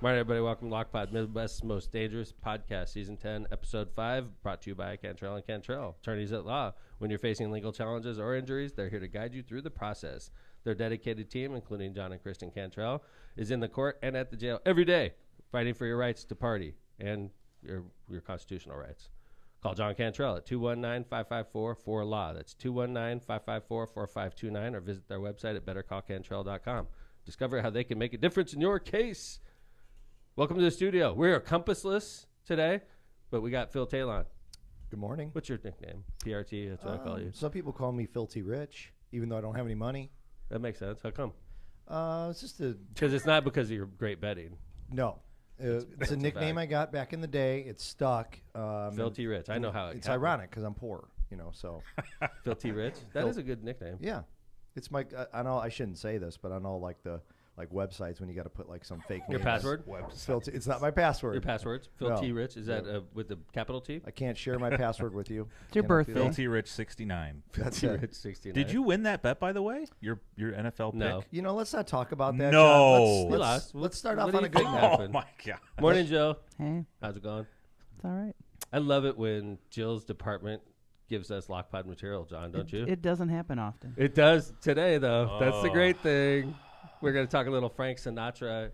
Morning, everybody. Welcome to Lockpod, Midwest's most dangerous podcast, Season 10, Episode 5, brought to you by Cantrell & Cantrell, attorneys at law. When you're facing legal challenges or injuries, they're here to guide you through the process. Their dedicated team, including John and Kristen Cantrell, is in the court and at the jail every day, fighting for your rights to party and your constitutional rights. Call John Cantrell at 219-554-4LAW. That's 219-554-4529, or visit their website at bettercallcantrell.com. Discover how they can make a difference in your case. Welcome to the studio. We're compassless today, but we got Phil Talon. Good morning. What's your nickname? PRT, that's what I call you. Some people call me Filthy Rich, even though I don't have any money. That makes sense. How come? It's just a... Because it's not because of your great betting. No. It's a nickname I got back in the day. It's stuck. Filthy Rich. I know how it's ironic because I'm poor, so... Filthy Rich? That is a good nickname. Yeah. It's my... I know I shouldn't say this, but on all websites when you got to put some fake Your names. password? Filthy, it's not my password. Your password's Filthy Rich? Is that with the capital T? I can't share my password with you. It's your birthday. Filthy Rich 69. Filthy Rich 69. Did you win that bet, by the way? Your NFL No. pick? Let's not talk about that. No. John. Let's start off on a good note. Oh, my God. Morning, Joe. Hey, How's it going? it's all right. I love it when Jill's department gives us Lockpod material, John, don't you? It doesn't happen often. It does today, though. That's the Oh. great thing. We're going to talk a little Frank Sinatra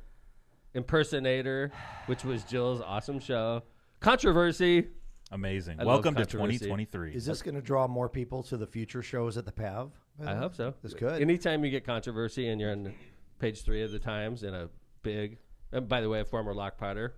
impersonator, which was Jill's awesome show. Controversy. Amazing. I Welcome love to controversy. 2023. Is this going to draw more people to the future shows at the PAV? I hope so. That's good. Anytime you get controversy and you're on page 3 of the Times in a big, and by the way, a former Lockpotter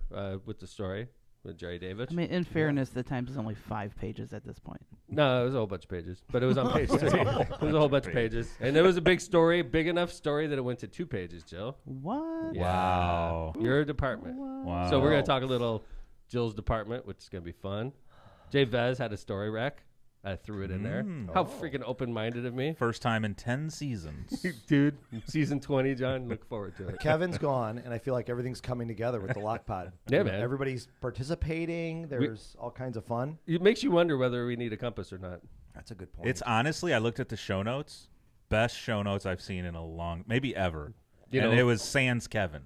with the story with Jerry Davis. I mean, in fairness, the Times is only 5 pages at this point. No, it was a whole bunch of pages, but it was on page 3. It was a whole bunch of pages. And it was a big story, big enough story that it went to 2 pages, Jill. What? Yeah. Wow. Your department. Wow. So we're going to talk a little Jill's department, which is going to be fun. Jay Vez had a story wreck. I threw it in there. How freaking open-minded of me. First time in 10 seasons. Dude, season 20, John, look forward to it. Kevin's gone, and I feel like everything's coming together with the Lockpod. Yeah, man. Everybody's participating. There's all kinds of fun. It makes you wonder whether we need a compass or not. That's a good point. It's honestly, I looked at the show notes. Best show notes I've seen in a long, maybe ever. And it was sans Kevin.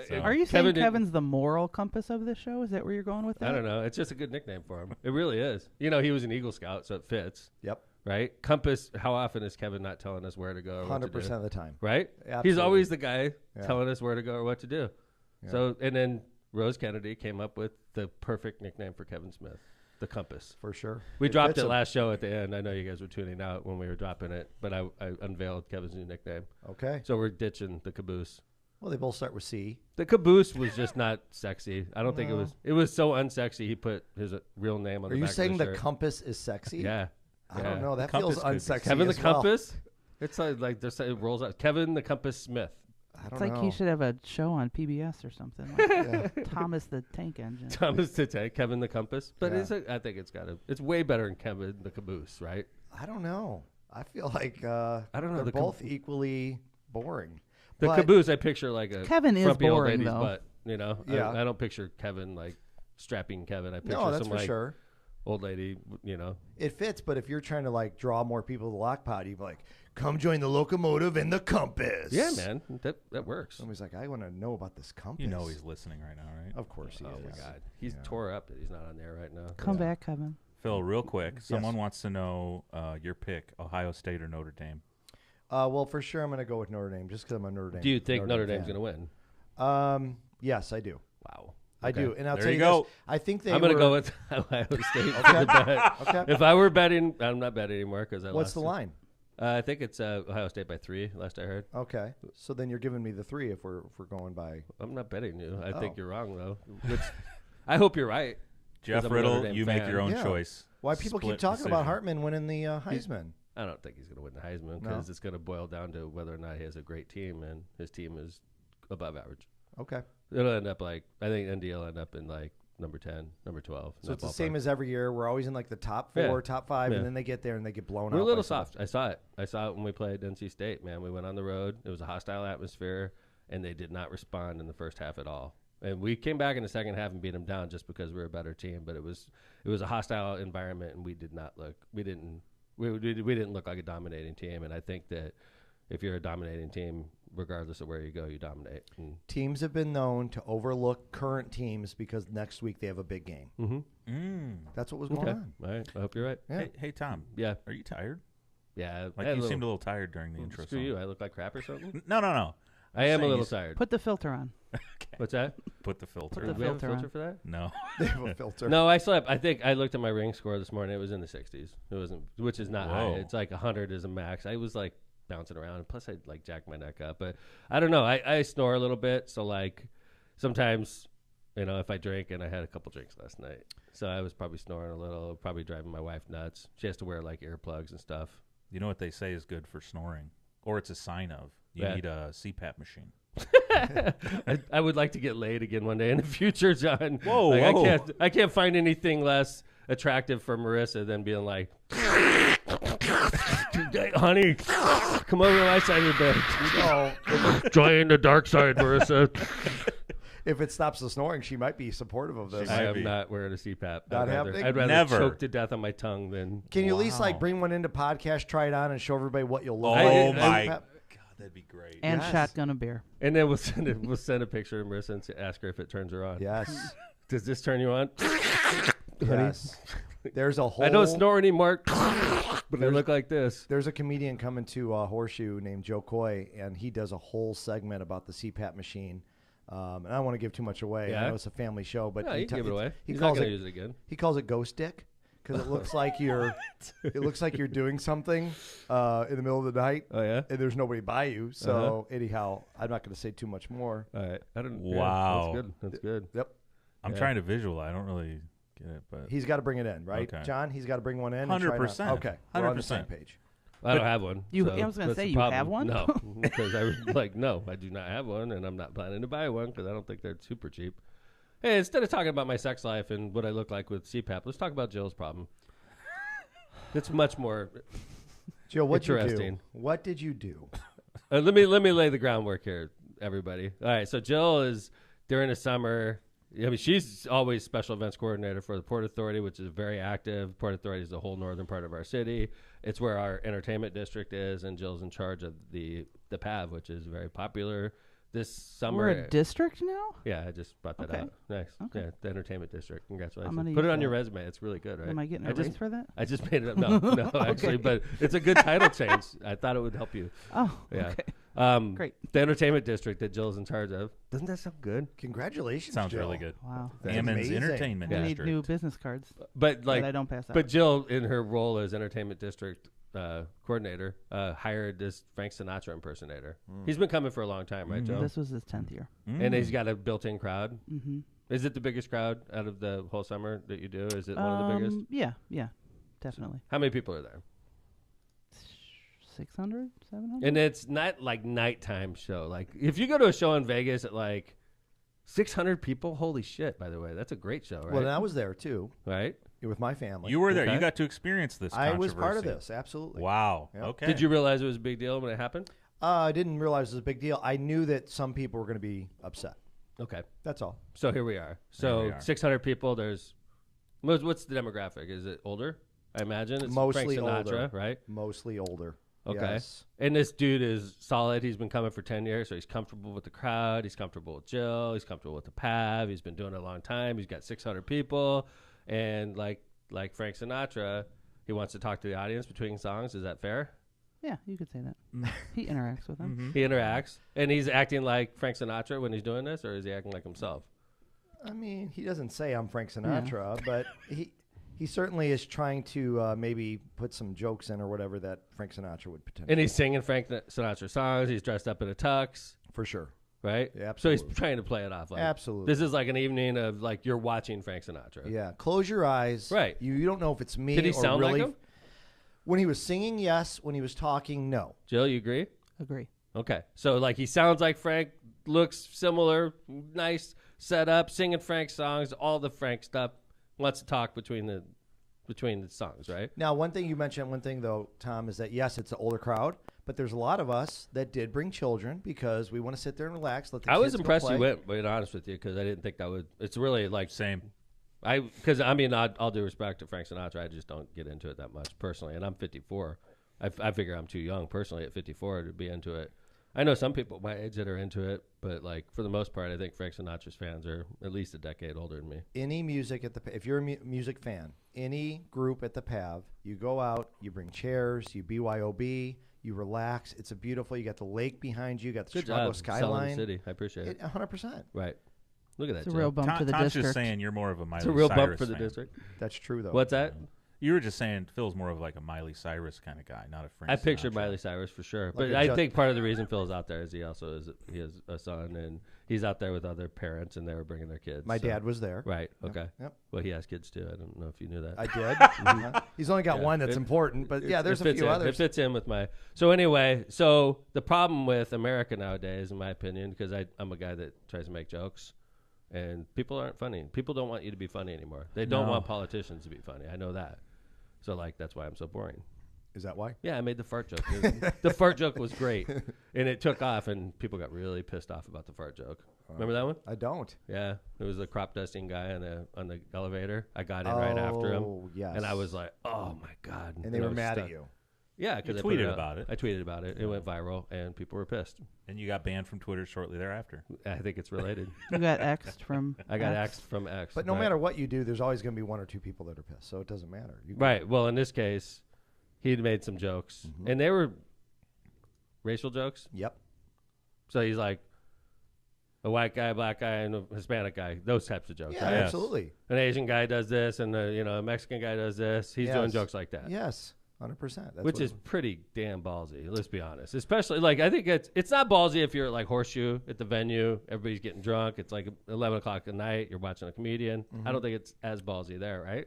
So. Are you Kevin saying Kevin's the moral compass of this show? Is that where you're going with that? I don't know. It's just a good nickname for him. It really is. He was an Eagle Scout, so it fits. Yep. Right? Compass, how often is Kevin not telling us where to go or what to 100% do? of the time. Right? Absolutely. He's always the guy Yeah. telling us where to go or what to do. Yeah. So, and then Rose Kennedy came up with the perfect nickname for Kevin Smith, the Compass. For sure. We dropped fits it him. last show at the end. I know you guys were tuning out when we were dropping it, but I unveiled Kevin's new nickname. Okay. So we're ditching the caboose. Well, they both start with C. The caboose was just not sexy. I don't think it was. It was so unsexy. He put his real name on Are the you back saying of the the shirt. compass is sexy? Yeah. I don't know. That Compass feels could be unsexy. Kevin the as well. Compass? It's like it rolls out. Kevin the Compass Smith. I don't It's like know. he should have a show on PBS or something. Like Thomas the Tank Engine. Thomas the Tank, Kevin the Compass. But Yeah. I think it's way better than Kevin the Caboose, right? I don't know. I feel like I don't know. they're The both equally boring. The But- caboose, I picture like a Kevin is frumpy old boring, lady's though. butt. Yeah. I don't picture Kevin like strapping Kevin. I picture No, that's some for like sure. old lady. It fits, but if you're trying to draw more people to the Lockpod, you'd be like, come join the locomotive and the compass. Yeah, man, that works. Somebody's like, I want to know about this compass. You know he's listening right now, right? Of course he Oh is. my God, he's tore up that he's not on there right now. Come back, Kevin. Phil, real quick. Someone wants to know your pick, Ohio State or Notre Dame. Well, for sure I'm going to go with Notre Dame just because I'm a Notre Dame. Do you think Notre Dame Dame's fan. going to win? Yes, I do. Wow. I do. And I'll There tell you you go. this. I think they I'm going to were- go with Ohio State for the bet. Okay. If I were betting, I'm not betting anymore because I What's lost the it. line? I think it's Ohio State by 3, last I heard. Okay. So then you're giving me the 3 if we're going by. I'm not betting you. I think Oh. you're wrong, though. Which I hope you're right. Jeff I'm a Notre Riddle, Dame you make fan. your own Yeah. choice. Why people keep Split talking about decision. Hartman winning the Heisman? I don't think he's going to win the Heisman No? because it's going to boil down to whether or not he has a great team, and his team is above average. Okay. It'll end up I think ND will end up in number 10, number 12. So it's the same as every year. We're always in the top 4, Yeah. top 5, Yeah. and then they get there and they get blown out. We're a by little someone. soft. I saw it when we played NC State, man. We went on the road. It was a hostile atmosphere, and they did not respond in the first half at all. And we came back in the second half and beat them down just because we were a better team. But it was a hostile environment, and we didn't look like a dominating team. And I think that if you're a dominating team, regardless of where you go, you dominate. And, Teams have been known to overlook current teams because next week they have a big game. That's what was going on. All right. I hope you're right. Yeah. Hey, Tom. Yeah. Are you tired? Yeah. Like you seemed a little tired during the intro. Screw song. you. I look like crap or something? No. I am a saying little you- tired. Put the filter on. What's that? Put the filter. Put the on. Do we have a filter filter on. for that? No. They have a filter. No, I slept. I think I looked at my ring score this morning. It was in the 60s. It wasn't, which is not high. Whoa. It's like 100 is a max. I was like bouncing around. Plus, I like jacked my neck up. But I don't know. I snore a little bit. So like sometimes, if I drink, and I had a couple drinks last night, so I was probably snoring a little. Probably driving my wife nuts. She has to wear like earplugs and stuff. You know what they say is good for snoring, or it's a sign of you Yeah. need a CPAP machine. I would like to get laid again one day in the future, John. Whoa, Like, whoa. I can't find anything less attractive for Marissa than being like, honey, come over to my side of the bed. Join the dark side, Marissa. If it stops the snoring, she might be supportive of this. I might am be. not wearing a CPAP. Not happening? I'd rather Never. choke to death on my tongue than. Can you at least like Wow. bring one into podcast, try it on, and show everybody what you'll look Oh like? my God, that'd be great. And Yes. shotgun a beer. And then we'll send a picture of Marissa and ask her if it turns her on. Yes. Does this turn you on? Yes. There's a whole. I don't snore anymore, but I look like this. There's a comedian coming to Horseshoe named Joe Coy, and he does a whole segment about the CPAP machine. And I don't want to give too much away. Yeah. I know it's a family show, but No, he you can give it away. He He's not calls going it. to use it again. He calls it ghost dick because it looks like you're. It looks like you're doing something in the middle of the night, Oh, yeah? and there's nobody by you. So anyhow, I'm not going to say too much more. All right. I don't. Wow. Yeah, that's good. Yep. I'm Yeah. trying to visualize. I don't really get it, but He's got to bring it in, right, Okay. John? He's got to bring one in. and try it on. 100%. Okay, we're on the same 100%. page. I don't have one. You- so I was gonna that's say, the you have problem. one? No, because I was like, no, I do not have one, and I'm not planning to buy one because I don't think they're super cheap. Hey, instead of talking about my sex life and what I look like with CPAP, let's talk about Jill's problem. It's much more. Joe, what did you do? Interesting. What did you do? Let me lay the groundwork here, everybody. All right, so Jill is during the summer. I mean, she's always special events coordinator for the Port Authority, which is very active. Port Authority is the whole northern part of our city. It's where our entertainment district is, and Jill's in charge of the PAV, which is very popular this summer. We're a district now? Yeah, I just brought that Okay. out. Nice. Okay. Yeah, the entertainment district. Congratulations. gonna Put it use on your that. resume. It's really good, right? Am I getting I a raise for that? I just made it up. No, actually, but it's a good title change. I thought it would help you. Oh, Yeah. okay. Great. The entertainment district that Jill's in charge of. Doesn't that sound good? Congratulations, sounds Jill. really good. Wow. That's Ammons amazing. Entertainment We need District. new business cards But like, that I don't pass out. but Jill, in her role as entertainment district coordinator, hired this Frank Sinatra impersonator. He's been coming for a long time, right, Joe? This was his 10th year. And he's got a built-in crowd. Mm-hmm. Is it the biggest crowd out of the whole summer that you do? Is it one of the biggest? Yeah, definitely. How many people are there? 600, 700? And it's not like nighttime show. Like if you go to a show in Vegas at like 600 people, holy shit! By the way, that's a great show, right? Well, and I was there too right? with my family. You were there. Okay. You got to experience this. I was part of controversy. this, absolutely. Wow. Yep. Okay. Did you realize it was a big deal when it happened? I didn't realize it was a big deal. I knew that some people were going to be upset. Okay, That's all. so here we are. There So we are. 600 people. There's what's the demographic? Is it older? I imagine it's Mostly Frank Sinatra, older. right? Mostly older. Okay. Yes. And this dude is solid. He's been coming for 10 years, so he's comfortable with the crowd. He's comfortable with Jill. He's comfortable with the PAV. He's been doing it a long time. He's got 600 people. And like Frank Sinatra, he wants to talk to the audience between songs. Is that fair? Yeah, you could say that. He interacts with them. He interacts. And he's acting like Frank Sinatra when he's doing this, or is he acting like himself? I mean, he doesn't say I'm Frank Sinatra, but he certainly is trying to maybe put some jokes in or whatever that Frank Sinatra would potentially. And he's singing Frank Sinatra songs. He's dressed up in a tux, For sure. right? Yeah, So he's absolutely. trying to play it off. Like, Absolutely. This is like an evening of like you're watching Frank Sinatra. Yeah. Close your eyes. Right. You don't know if it's me Did he or sound like really. him? When he was singing, yes. When he was talking, no. Jill, you agree? Agree. Okay. So like he sounds like Frank, looks similar, nice setup, singing Frank songs, all the Frank stuff. Wants to talk between the songs, right? Now, one thing you mentioned, one thing though, Tom, is that yes, it's an older crowd, but there's a lot of us that did bring children because we want to sit there and relax. Let the I was kids go impressed play. you went, being honest with you, because I didn't think that would. It's really like Same. because I mean, all due respect to Frank Sinatra, I just don't get into it that much personally, and I'm 54. I figure I'm too young personally at 54 to be into it. I know some people my age that are into it, but like for the most part, I think Frank Sinatra's fans are at least a decade older than me. Any music at the if you're a music fan, any group at the PAV, you go out, you bring chairs, you BYOB, you relax. It's a beautiful. You got the lake behind you. You got the Good Chicago job selling skyline. the city. I appreciate it. 100%. Right. Look at that. It's a Joe. real bump to the Tom's district. just saying you're more of a Miley It's a real Cyrus bump for the fan. district. That's true though. What's that? You were just saying Phil's more of like a Miley Cyrus kind of guy, not a Frank I picture Sinatra. Miley Cyrus for sure, Like but a I Just- think part of the reason Phil's out there is he also he has a son and he's out there with other parents and they were bringing their kids. My so- dad was there. Right. Okay. Yep. Well, he has kids too. I don't know if you knew that. I did. He's only got Yeah. one that's important, but yeah, there's it a fits few in. others. It fits in with my. So anyway, so the problem with America nowadays, in my opinion, because I'm a guy that tries to make jokes, and people aren't funny. People don't want you to be funny anymore. They don't No. want politicians to be funny. I know that. So like that's why I'm so boring. Is that why? Yeah, I made the fart joke. The fart joke was great, and it took off, and people got really pissed off about the fart joke. Remember that one? I don't. Yeah, it was the crop dusting guy on the elevator. I got in right after him, Oh, yes. and I was like, "Oh my god!" And they I were was mad stuck. at you. Yeah, because You I put tweeted out. about it. I tweeted about it. It went viral, and people were pissed. And you got banned from Twitter shortly thereafter. I think it's related. You got X'd from. I got X. axed from X. But no right. matter what you do, there's always going to be one or two people that are pissed, so it doesn't matter. You Right. Well, in this case, he'd made some jokes, and they were racial jokes. Yep. So he's like a white guy, a black guy, and a Hispanic guy. Those types of jokes. Yeah, right? Yes. absolutely. An Asian guy does this, and a Mexican guy does this. He's doing Yes. jokes like that. Yes, 100%. That's Which what is pretty damn ballsy. Let's be honest. Especially like I think it's not ballsy if you're at like Horseshoe at the venue, everybody's getting drunk. It's like 11 o'clock at night. You're watching a comedian. I don't think it's as ballsy there, right?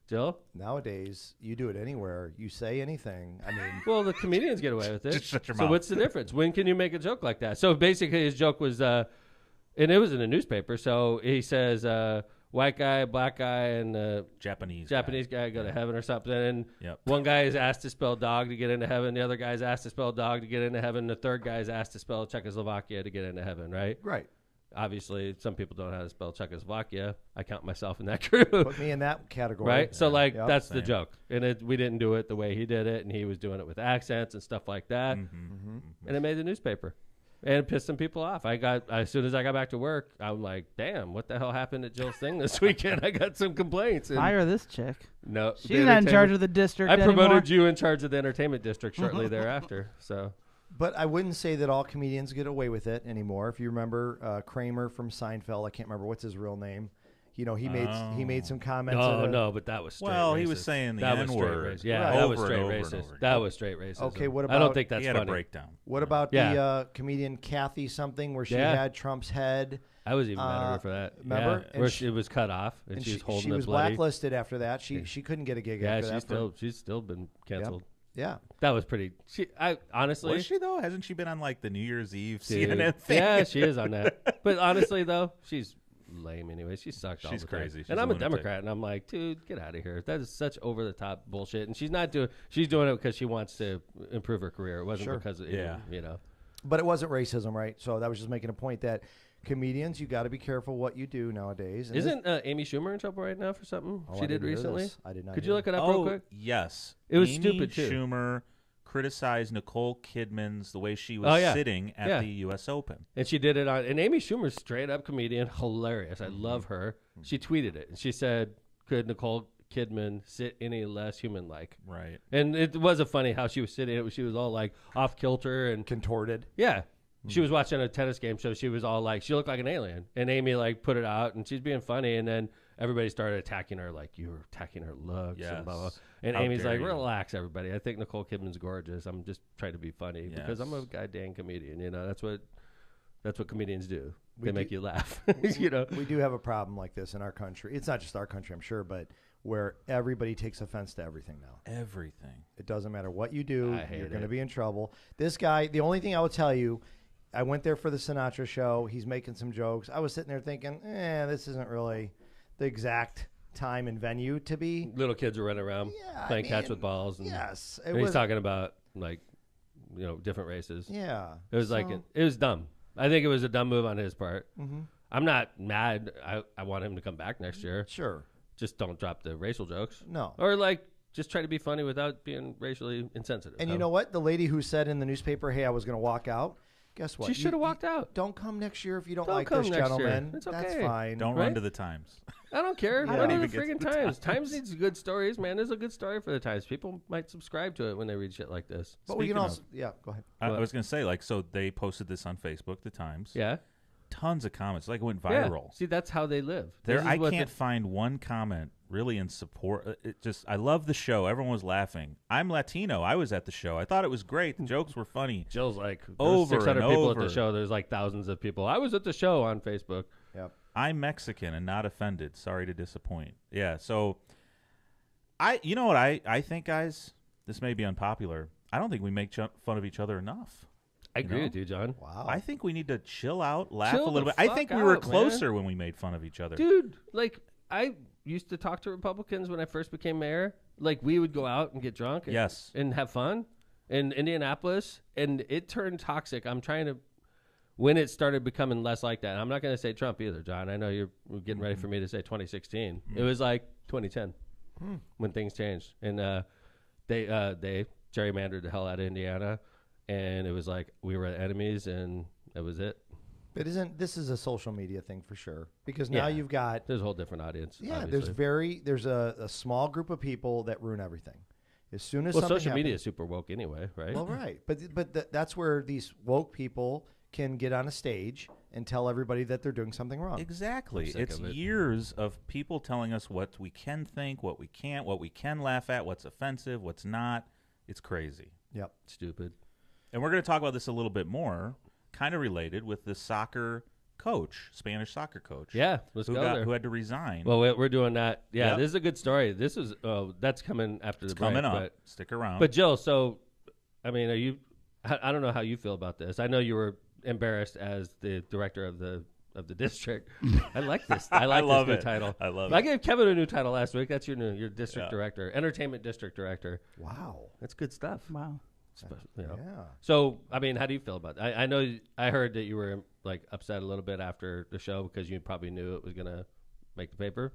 Jill? nowadays you do it anywhere. You say anything. I mean, Well, the comedians get away with it. Just shut your So mouth. what's the difference? When can you make a joke like that? So basically, his joke was, and it was in a newspaper. So he says, white guy, black guy, and Japanese Japanese guy go to heaven or something. And Yep. one guy is asked to spell dog to get into heaven. The other guy is asked to spell dog to get into heaven. The third guy is asked to spell Czechoslovakia to get into heaven, right? right. Obviously, some people don't know how to spell Czechoslovakia. I count myself in that group. Put me in that category. Right? So, like, Yep. that's the Same. joke. And we didn't do it the way he did it, and he was doing it with accents and stuff like that. Mm-hmm. And it made the newspaper. And it pissed some people off. As soon as I got back to work, I'm like, damn, what the hell happened at Jill's thing this weekend? I got some complaints. And Fire this chick. no, She's the not in charge entertainment- of the district I anymore. promoted you in charge of the entertainment district shortly thereafter. So, But I wouldn't say that all comedians get away with it anymore. If you remember Kramer from Seinfeld, I can't remember what's his real name. He made some comments. no, but that was straight Well, racist. he was saying the That was straight N-word racist. Yeah, Right. that was over and straight over and racist. over That again. was straight racist. Okay, what I don't about- think that's he had funny. a breakdown. What about Yeah. the comedian Kathy something where she Yeah. had Trump's head? I was even mad at her for that. remember? Yeah, And where she- it was cut off and, And she was holding she the was bloody. blacklisted after that. She couldn't get a gig Yeah, after that. she's still been canceled. Yeah. That was pretty. I honestly. Was she though? Hasn't she been on like the New Year's Eve Dude. CNN thing? Yeah, she is on that. But honestly, though, she's lame anyway. She sucks all She's the time. crazy. She's and a I'm a lunatic. Democrat, and I'm like, dude, get out of here. That is such over the top bullshit. And she's not doing. She's doing it because she wants to improve her career. It wasn't Sure. because of, Yeah. you know. But it wasn't racism, right? So that was just making a point that comedians, you got to be careful what you do nowadays. And Isn't Amy Schumer in trouble right now for something Oh, she I did didn't hear recently? this. I did not. Could hear you look that. it up real Oh, quick? yes. It was Amy stupid, too. Schumer criticized Nicole Kidman's the way she was Oh, yeah. sitting at Yeah. the U.S. Open. And she did it on. And Amy Schumer's straight up comedian, hilarious. I love her. She tweeted it and she said, "Could Nicole Kidman sit any less human like?" Right. And it was a funny how she was sitting. She was all like off kilter and Contorted. yeah. She was watching a tennis game, so she was all like, she looked like an alien. And Amy like put it out, and she's being funny. And then everybody started attacking her, like you were attacking her looks and blah blah. Yes. And How Amy's dare like, you. relax, everybody. I think Nicole Kidman's gorgeous. I'm just trying to be funny because I'm a Yes. goddamn comedian. You know, that's what comedians do. We They make do- you laugh. You know. We do have a problem like this in our country. It's not just our country, I'm sure, but where everybody takes offense to everything now. Everything. It doesn't matter what you do, I hate you're going to it. be in trouble. This guy, the only thing I will tell you, I went there for the Sinatra show. He's making some jokes. I was sitting there thinking, this isn't really the exact time and venue to be. Little kids are running around Yeah, playing I catch mean, with balls. And, Yes. It and he's was, talking about like, different races. yeah. It was like it was dumb. I think it was a dumb move on his part. Mm-hmm. I'm not mad. I want him to come back next year. Sure. Just don't drop the racial jokes. No. Or like just try to be funny without being racially insensitive. And you know what? The lady who said in the newspaper, "Hey, I was going to walk out." Guess what? She should have walked out. Don't come next year if you don't Don't like come this, next year. gentlemen. It's That's okay. fine. Don't run to the Times. I don't care. Yeah. Run to Even the get to friggin' the Times. Times. Times needs good stories, man. There's a good story for the Times. People might subscribe to it when they read shit like this. But we can Speaking also, go ahead. I was going to say, like, so they posted this on Facebook, the Times. Yeah. Tons of comments. Like, it went Yeah. viral. See, that's how they live. There, This is I what can't find one comment really in support. It just, I love the show. Everyone was laughing. I'm Latino. I was at the show. I thought it was great. The jokes were funny. Jill's like, Over 600 and people over. at the show. There's like thousands of people. I was at the show on Facebook. Yep. I'm Mexican and not offended. Sorry to disappoint. Yeah. So, you know what I think, guys? This may be unpopular. I don't think we make fun of each other enough. I agree know? with you, John. Wow. I think we need to chill out, laugh Chill a little the bit. I fuck think we were out, closer man. when we made fun of each other. Dude, like, I used to talk to Republicans when I first became mayor. Like, we would go out and get drunk and, Yes. and have fun in Indianapolis, and it turned toxic. I'm trying to, when it started becoming less like that, I'm not going to say Trump either, John. I know you're getting ready for me to say 2016. It was like 2010 when things changed. And they gerrymandered the hell out of Indiana, and it was like we were enemies, and that was it. But this is a social media thing for sure? Because now Yeah. you've got There's a whole different audience. there's obviously. there's a small group of people that ruin everything. As soon as Well, something social media happens- is super woke anyway, right? Well, right, but that's where these woke people can get on a stage and tell everybody that they're doing something wrong. Exactly. I'm sick It's of it. years of people telling us what we can think, what we can't, what we can laugh at, what's offensive, what's not. It's crazy. Yep. Stupid. And we're going to talk about this a little bit more, kind of related with the soccer coach, Spanish soccer coach. Yeah, let's who go there. who had to resign. Well, we're doing that. Yeah, Yep. this is a good story. This is that's coming after it's the break. coming up. Stick around. But Jill, so I mean, are you? I don't know how you feel about this. I know you were embarrassed as the director of the district. I like this. I like love this new it. title. I love I it. gave Kevin a new title last week. That's your district Yeah. director, entertainment district director. Wow. That's good stuff. Wow. You know. Yeah. So, I mean, how do you feel about that? I know I heard that you were like upset a little bit after the show because you probably knew it was going to make the paper,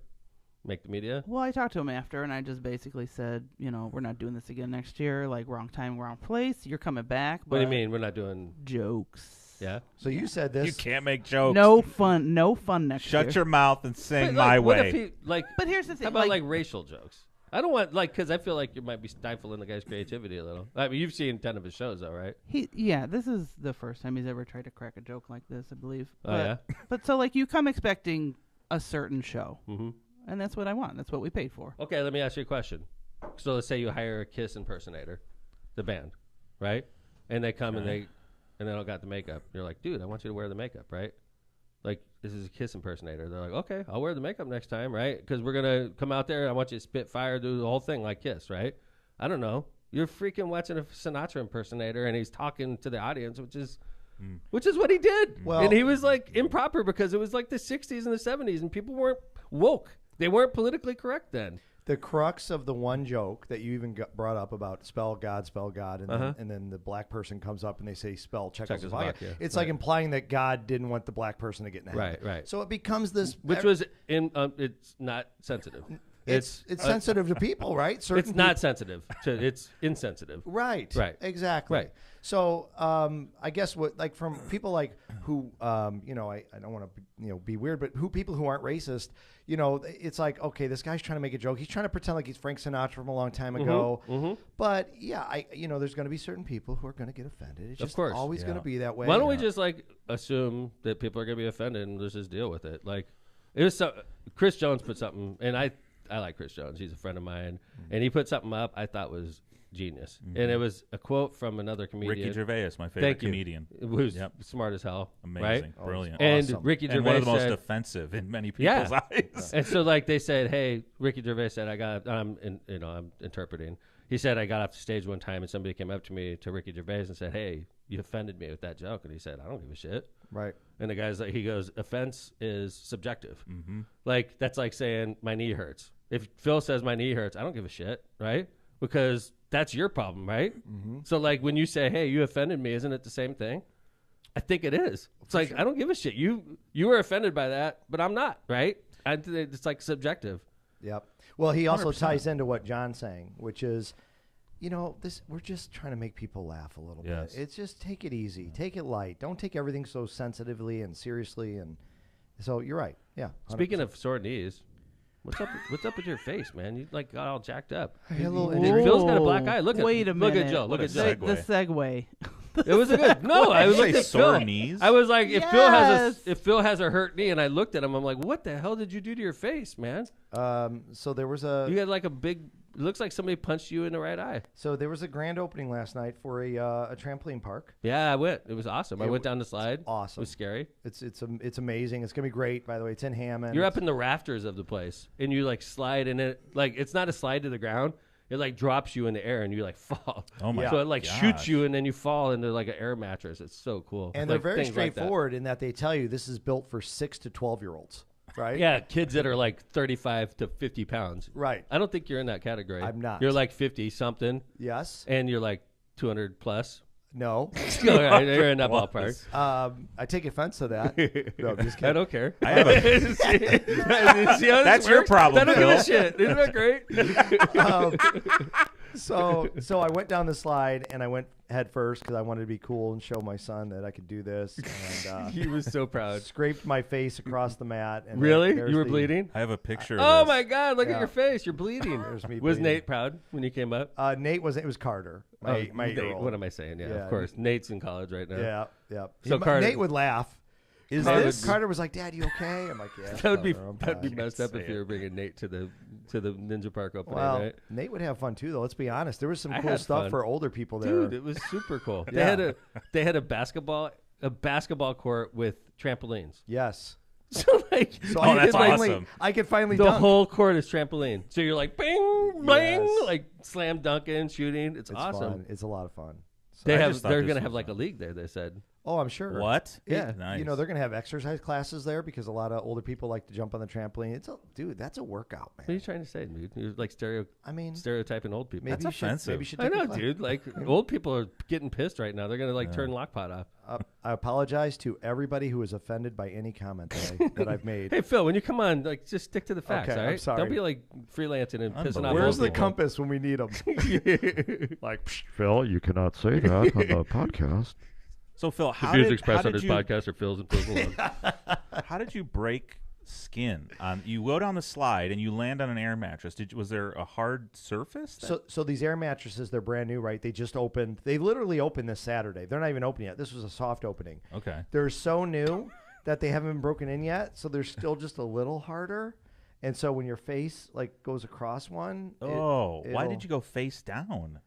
make the media. Well, I talked to him after, and I just basically said, we're not doing this again next year. Like, wrong time, wrong place. You're coming back. What do you but mean? We're not doing. Jokes. Yeah. So you said this. you can't make jokes. No fun. No fun next year. Shut your mouth and sing But, like, my what way. if he, like, But here's the thing. how about like racial jokes? I don't want because I feel like you might be stifling the guy's creativity a little. I mean, you've seen 10 of his shows, though, right? This is the first time he's ever tried to crack a joke like this, I believe. Oh, yeah? But so, like, you come expecting a certain show, Mm-hmm. and that's what I want. That's what we paid for. Okay, let me ask you a question. So let's say you hire a Kiss impersonator, the band, right? And they come and they don't got the makeup. You're like, dude, I want you to wear the makeup, right? Like, this is a Kiss impersonator. They're like, okay, I'll wear the makeup next time, right? Because we're going to come out there. I want you to spit fire, do the whole thing like Kiss, right? I don't know. You're freaking watching a Sinatra impersonator, and he's talking to the audience, which is what he did. Well- and he was, like, improper because it was, like, the 60s and the 70s, and people weren't woke. They weren't politically correct then. The crux of the one joke that you even brought up about spell God, and then the black person comes up and they say spell Czechoslovakia. Czechoslovakia, It's right. like implying that God didn't want the black person to get in the head. Right. So it becomes this, Which was in it's not sensitive. it's sensitive to people, right? Certain It's not sensitive. It's insensitive. Right. Right. Exactly. Right. So I guess what like from people like who I don't want to be weird, but people who aren't racist, it's like, okay, this guy's trying to make a joke. He's trying to pretend like he's Frank Sinatra from a long time ago. But yeah, there's going to be certain people who are going to get offended. It's Of just course. always going to be that way. Why don't we just like assume that people are going to be offended and let's just deal with it? Like it was Chris Jones put something, and I like Chris Jones. He's a friend of mine, and he put something up I thought was genius, and it was a quote from another comedian, Ricky Gervais, my favorite Thank you. comedian. who's Yep. smart as hell, Amazing. right? Brilliant. And Awesome. Ricky And Gervais one of the most said, offensive in many people's eyes. and so like they said, hey, Ricky Gervais said, I'm interpreting. He said I got off the stage one time and somebody came up to me to Ricky Gervais and said, hey, you offended me with that joke, and he said, I don't give a shit. Right. And the guy's like, he goes, offense is subjective. Mm-hmm. Like that's like saying my knee hurts. If Phil says my knee hurts, I don't give a shit, right? Because that's your problem, right? Mm-hmm. So like when you say, hey, you offended me, isn't it the same thing? I think it is. It's like, I don't give a shit. You were offended by that, but I'm not, right? It's like subjective. Yep. Well, he also 100%. ties into what John's saying, which is, we're just trying to make people laugh a little Yes. bit. It's just take it easy, take it light. Don't take everything so sensitively and seriously. And so you're right. Yeah. 100%. Speaking of sore knees, what's up? What's up with your face, man? You like got all jacked up. I had a little And injury. Phil's got a black eye. Look at Wait a Look minute. at Joe. Look What at a Joe. segue. The segue. It was a good. No, I Did you looked say at sore Phil. knees? I was like, if Yes. Phil has a hurt knee, and I looked at him, I'm like, what the hell did you do to your face, man? So there was You had like a big. It looks like somebody punched you in the right eye. a grand opening last night for a trampoline park. Yeah, I went. It was awesome. I It went down the slide. awesome. It was scary. It's amazing. It's gonna be great. By the way, it's in Hammond. You're up in the rafters of the place, and you like slide, and it like it's not a slide to the ground. It like drops you in the air, and you like fall. Oh my So it like gosh. shoots you, and then you fall into like an air mattress. It's so cool. And Like, they're very things like that. straightforward in that they tell you this is built for 6 to 12-year-olds, right? Yeah, kids that are like 35 to 50 pounds. Right. I don't think you're in that category. I'm not. You're like 50 something, Yes. and you're like 200 plus. No. All right, you're in that ballpark. I take offense to that. No, I'm just I kidding. don't care. I have a, See how this That's your works? problem, I don't give a Phil. shit. Isn't that great? So I went down the slide and I went head first because I wanted to be cool and show my son that I could do this. And He was so proud. scraped my face across the mat. And Really? there's You were the- bleeding? I have a picture of Oh this. my God! Look Yeah. at your face. You're bleeding. There's me Was bleeding. Nate proud when you came up? Nate wasn't. It was Carter, my Oh, Nate, 8-year-old. what am I saying? Yeah, Yeah. of course. Nate's in college right now. Yeah, yeah. So Carter- Nate would laugh. Is Carter, this Carter was like, "Dad, you okay?" I'm like, "Yeah." That would be Carter, I'm that'd be fine." messed up say if you it. were bringing Nate to the Ninja Park opening, Well, right? Nate would have fun too, though. Let's be honest. There was some I cool had stuff fun. for older people there. Dude, it was super cool. Yeah. They had a basketball court with trampolines. Yes. So like, So Oh, that's finally, awesome. I could finally the dunk. whole court is trampoline. So you're like, bing, bling, Yes. like slam dunking, shooting. It's awesome. Fun. It's a lot of fun. So- They I have. just thought They're this gonna was have like a fun. league there. They said. Oh, I'm sure. What? Yeah, Nice. they're gonna have exercise classes there because a lot of older people like to jump on the trampoline. Dude, that's a workout, What are man. you trying to say, dude? You're like I mean, stereotyping old people. maybe That's you should, offensive. maybe you should I take a know, class. dude. Like old people are getting pissed right now. They're gonna like Yeah. turn lockpot off. I apologize to everybody who was offended by any comment that I've made. Hey Phil, when you come on, like just stick to the facts, Okay, all I'm right? sorry. Don't be like freelancing and pissing off. Where's old the people. compass when we need them? Like, psh, Phil, you cannot say that on the podcast. So Phil, The how views did, expressed how on did this you podcast are Phil's and Phil's alone. how did you break skin? You go down the slide and you land on an air mattress. Was there a hard surface? so these air mattresses, they're brand new, right? They just opened. They literally opened this Saturday. They're not even open yet. This was a soft opening. Okay. They're so new that they haven't been broken in yet, so they're still just a little harder. And so when your face like goes across one, Oh, why it'll- did you go face down?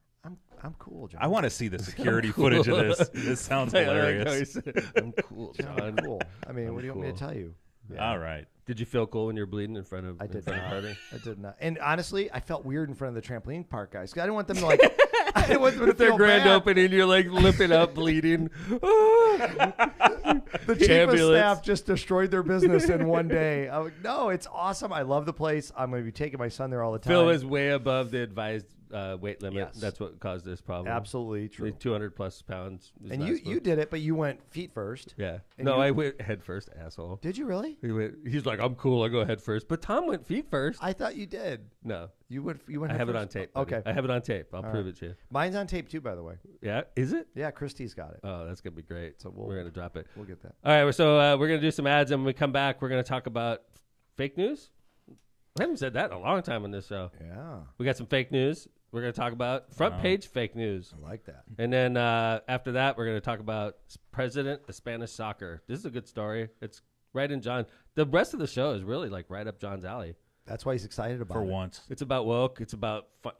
I'm cool, John. I want to see the security footage of this. This sounds hilarious. I'm cool, John, John. I'm cool. I mean, what do you want me to cool. tell you? All right. Did you feel cool when you're bleeding in front of? I in did front of not. Carter? I did not. And honestly, I felt weird in front of the trampoline park guys. 'Cause I didn't want them to like. I didn't want them to With their feel grand bad. opening, you're like lipping up, bleeding. The chief of ambulance. staff just destroyed their business in one day. I was like, no, it's awesome. I love the place. I'm going to be taking my son there all the time. Phil is way above the advised weight limit. Yes. That's what caused this problem. absolutely true. 200 plus pounds. is And not you supposed- did it, but you went feet first. Yeah. and No, you- I went head first, asshole. Did you really? He's like, I'm cool. I go head first. But Tom went feet first. I thought you did. No, You went. I I have it on tape. buddy. Okay. I have it on tape. I'll All prove right. it to you. Mine's on tape too, by the way. Yeah. Is it? Yeah, Christy's got it. Oh, that's gonna be great. So We're gonna drop it. We'll get that. All right. So we're gonna do some ads, and when we come back, we're gonna talk about fake news. I haven't said that in a long time on this show. Yeah, We got some fake news. We're gonna talk about front page fake news, I like that. and then after that, we're gonna talk about President of Spanish soccer. This is a good story. It's right in John. The rest of the show is really like right up John's alley. That's why he's excited about For it. once. It's about woke. It's about the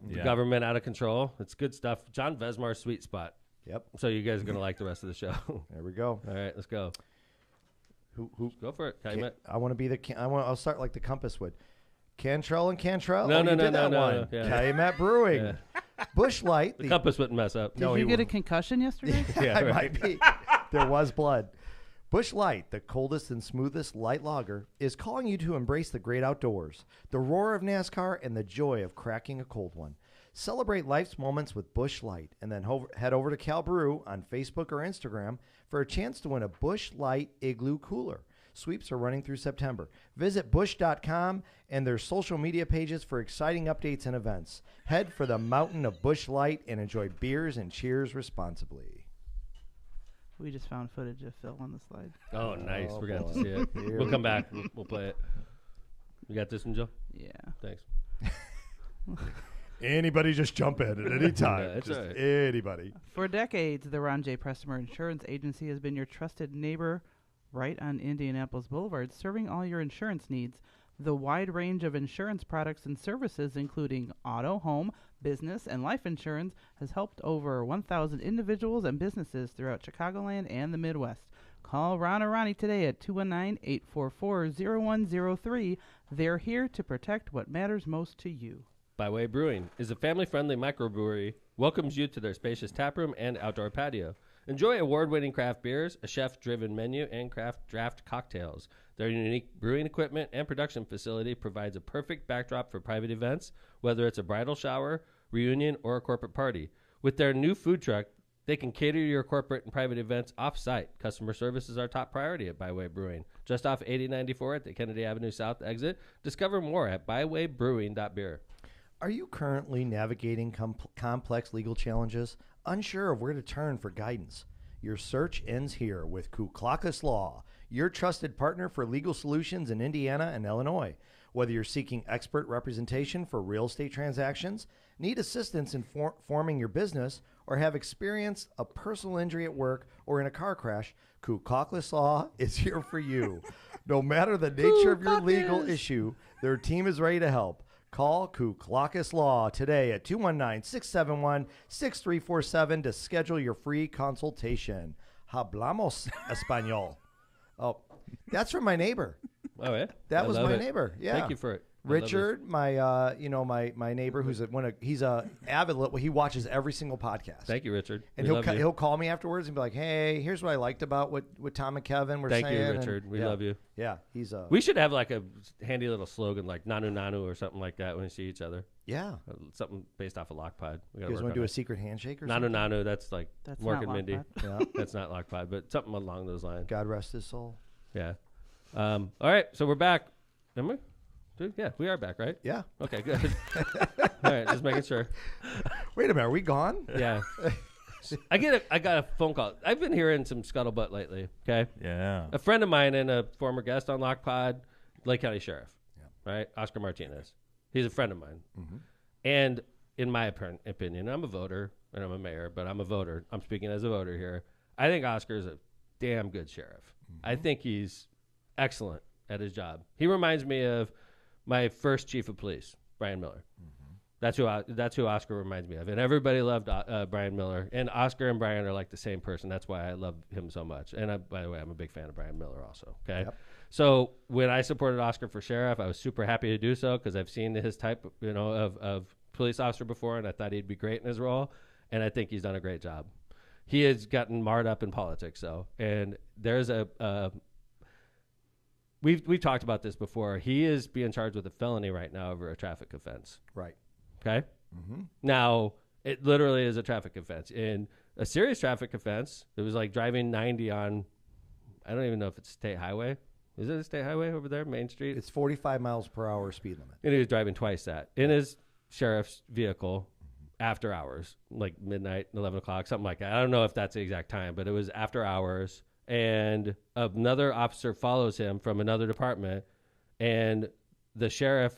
Yeah. government out of control. It's good stuff. John Vesmar's sweet spot. Yep. So you guys are gonna like the rest of the show. There we go. All right, let's go. Who? Go for it. Calumet. I want to be the. I'll start like the Compass would. Cantrell and Cantrell. No, oh, no, you no, did no, that no, one. no, yeah. Calumet Brewing. Yeah. Bush Light. The compass wouldn't mess up. Did No, he you get a wouldn't. concussion yesterday? Yeah, I right. might be. There was blood. Bush Light, the coldest and smoothest light lager, is calling you to embrace the great outdoors, the roar of NASCAR, and the joy of cracking a cold one. Celebrate life's moments with Bush Light, and then head over to Cal Brew on Facebook or Instagram for a chance to win a Bush Light Igloo cooler. Sweeps are running through September. Visit Busch.com and their social media pages for exciting updates and events. Head for the mountain of Busch Light and enjoy beers and cheers responsibly. We just found footage of Phil on the slide. Oh, nice. Oh, We're going to have boy. to see it. Here We'll we come back. We'll play it. You got this one, Joe? Yeah. Thanks. Anybody just jump in at any time. Yeah, it's just all right. anybody. For decades, the Ron J. Pressmer Insurance Agency has been your trusted neighbor right on Indianapolis Boulevard, serving all your insurance needs. The wide range of insurance products and services, including auto, home, business, and life insurance, has helped over 1,000 individuals and businesses throughout Chicagoland and the Midwest. Call Ron or Ronnie today at 219-844-0103. They're here to protect what matters most to you. Byway Brewing is a family-friendly microbrewery, welcomes you to their spacious taproom and outdoor patio. Enjoy award-winning craft beers, a chef-driven menu, and craft draft cocktails. Their unique brewing equipment and production facility provides a perfect backdrop for private events, whether it's a bridal shower, reunion, or a corporate party. With their new food truck, they can cater to your corporate and private events off-site. Customer service is our top priority at Byway Brewing. Just off 8094 at the Kennedy Avenue South exit. Discover more at bywaybrewing.beer. Are you currently navigating complex legal challenges? Unsure of where to turn for guidance? Your search ends here with Kuklakas Law, your trusted partner for legal solutions in Indiana and Illinois. Whether you're seeking expert representation for real estate transactions, need assistance in forming your business, or have experienced a personal injury at work or in a car crash, Kuklakas Law is here for you. No matter the nature of your legal issue, their team is ready to help. Call Kuklakas Law today at 219-671-6347 to schedule your free consultation. Hablamos Español. Oh, that's from my neighbor. Oh, yeah? That I was love my it. neighbor. Yeah. Thank you for it. I love Richard, my neighbor, who's he's a avid. He watches every single podcast. Thank you, Richard. And We love you. he'll call me afterwards and be like, "Hey, here's what I liked about what Tom and Kevin were Thank saying." you, And, Richard. We yeah. love you. Yeah, he's We should have like a handy little slogan like Nanu Nanu or something like that when we see each other. yeah. Something based off of Lockpod. We You gotta guys work want on to do a it. secret handshake or Nanu something? Nanu, that's like That's Mork not and Mindy. Lockpod. Yeah. That's not Lockpod, but something along those lines. God rest his soul. Yeah. All right, so we're back. Am I? Dude, yeah, we are back, right? Yeah. Okay, good. All right, just making sure. Wait a minute, are we gone? Yeah. I got a phone call. I've been hearing some scuttlebutt lately, okay? Yeah. A friend of mine and a former guest on Lockpod, Lake County Sheriff, right? Oscar Martinez. He's a friend of mine. Mm-hmm. And in my opinion, I'm a voter and I'm a mayor, but I'm a voter. I'm speaking as a voter here. I think Oscar's a damn good sheriff. I think he's excellent at his job. He reminds me of my first chief of police, Brian Miller. That's who Oscar reminds me of. And everybody loved Brian Miller. And Oscar and Brian are like the same person. That's why I love him so much. And by the way, I'm a big fan of Brian Miller also. Okay. Yep. So when I supported Oscar for sheriff, I was super happy to do so because I've seen his type, of police officer before, and I thought he'd be great in his role. And I think he's done a great job. He has gotten marred up in politics, though. And there's We've talked about this before. He is being charged with a felony right now over a traffic offense. Right. Okay? Mm-hmm. Now, it literally is a traffic offense. In a serious traffic offense, it was like driving 90 on, I don't even know if it's state highway. Is it a state highway over there, Main Street? It's 45 miles per hour speed limit. And he was driving twice that in his sheriff's vehicle after hours, like midnight, 11 o'clock, something like that. I don't know if that's the exact time, but it was after hours. And another officer follows him from another department, and the sheriff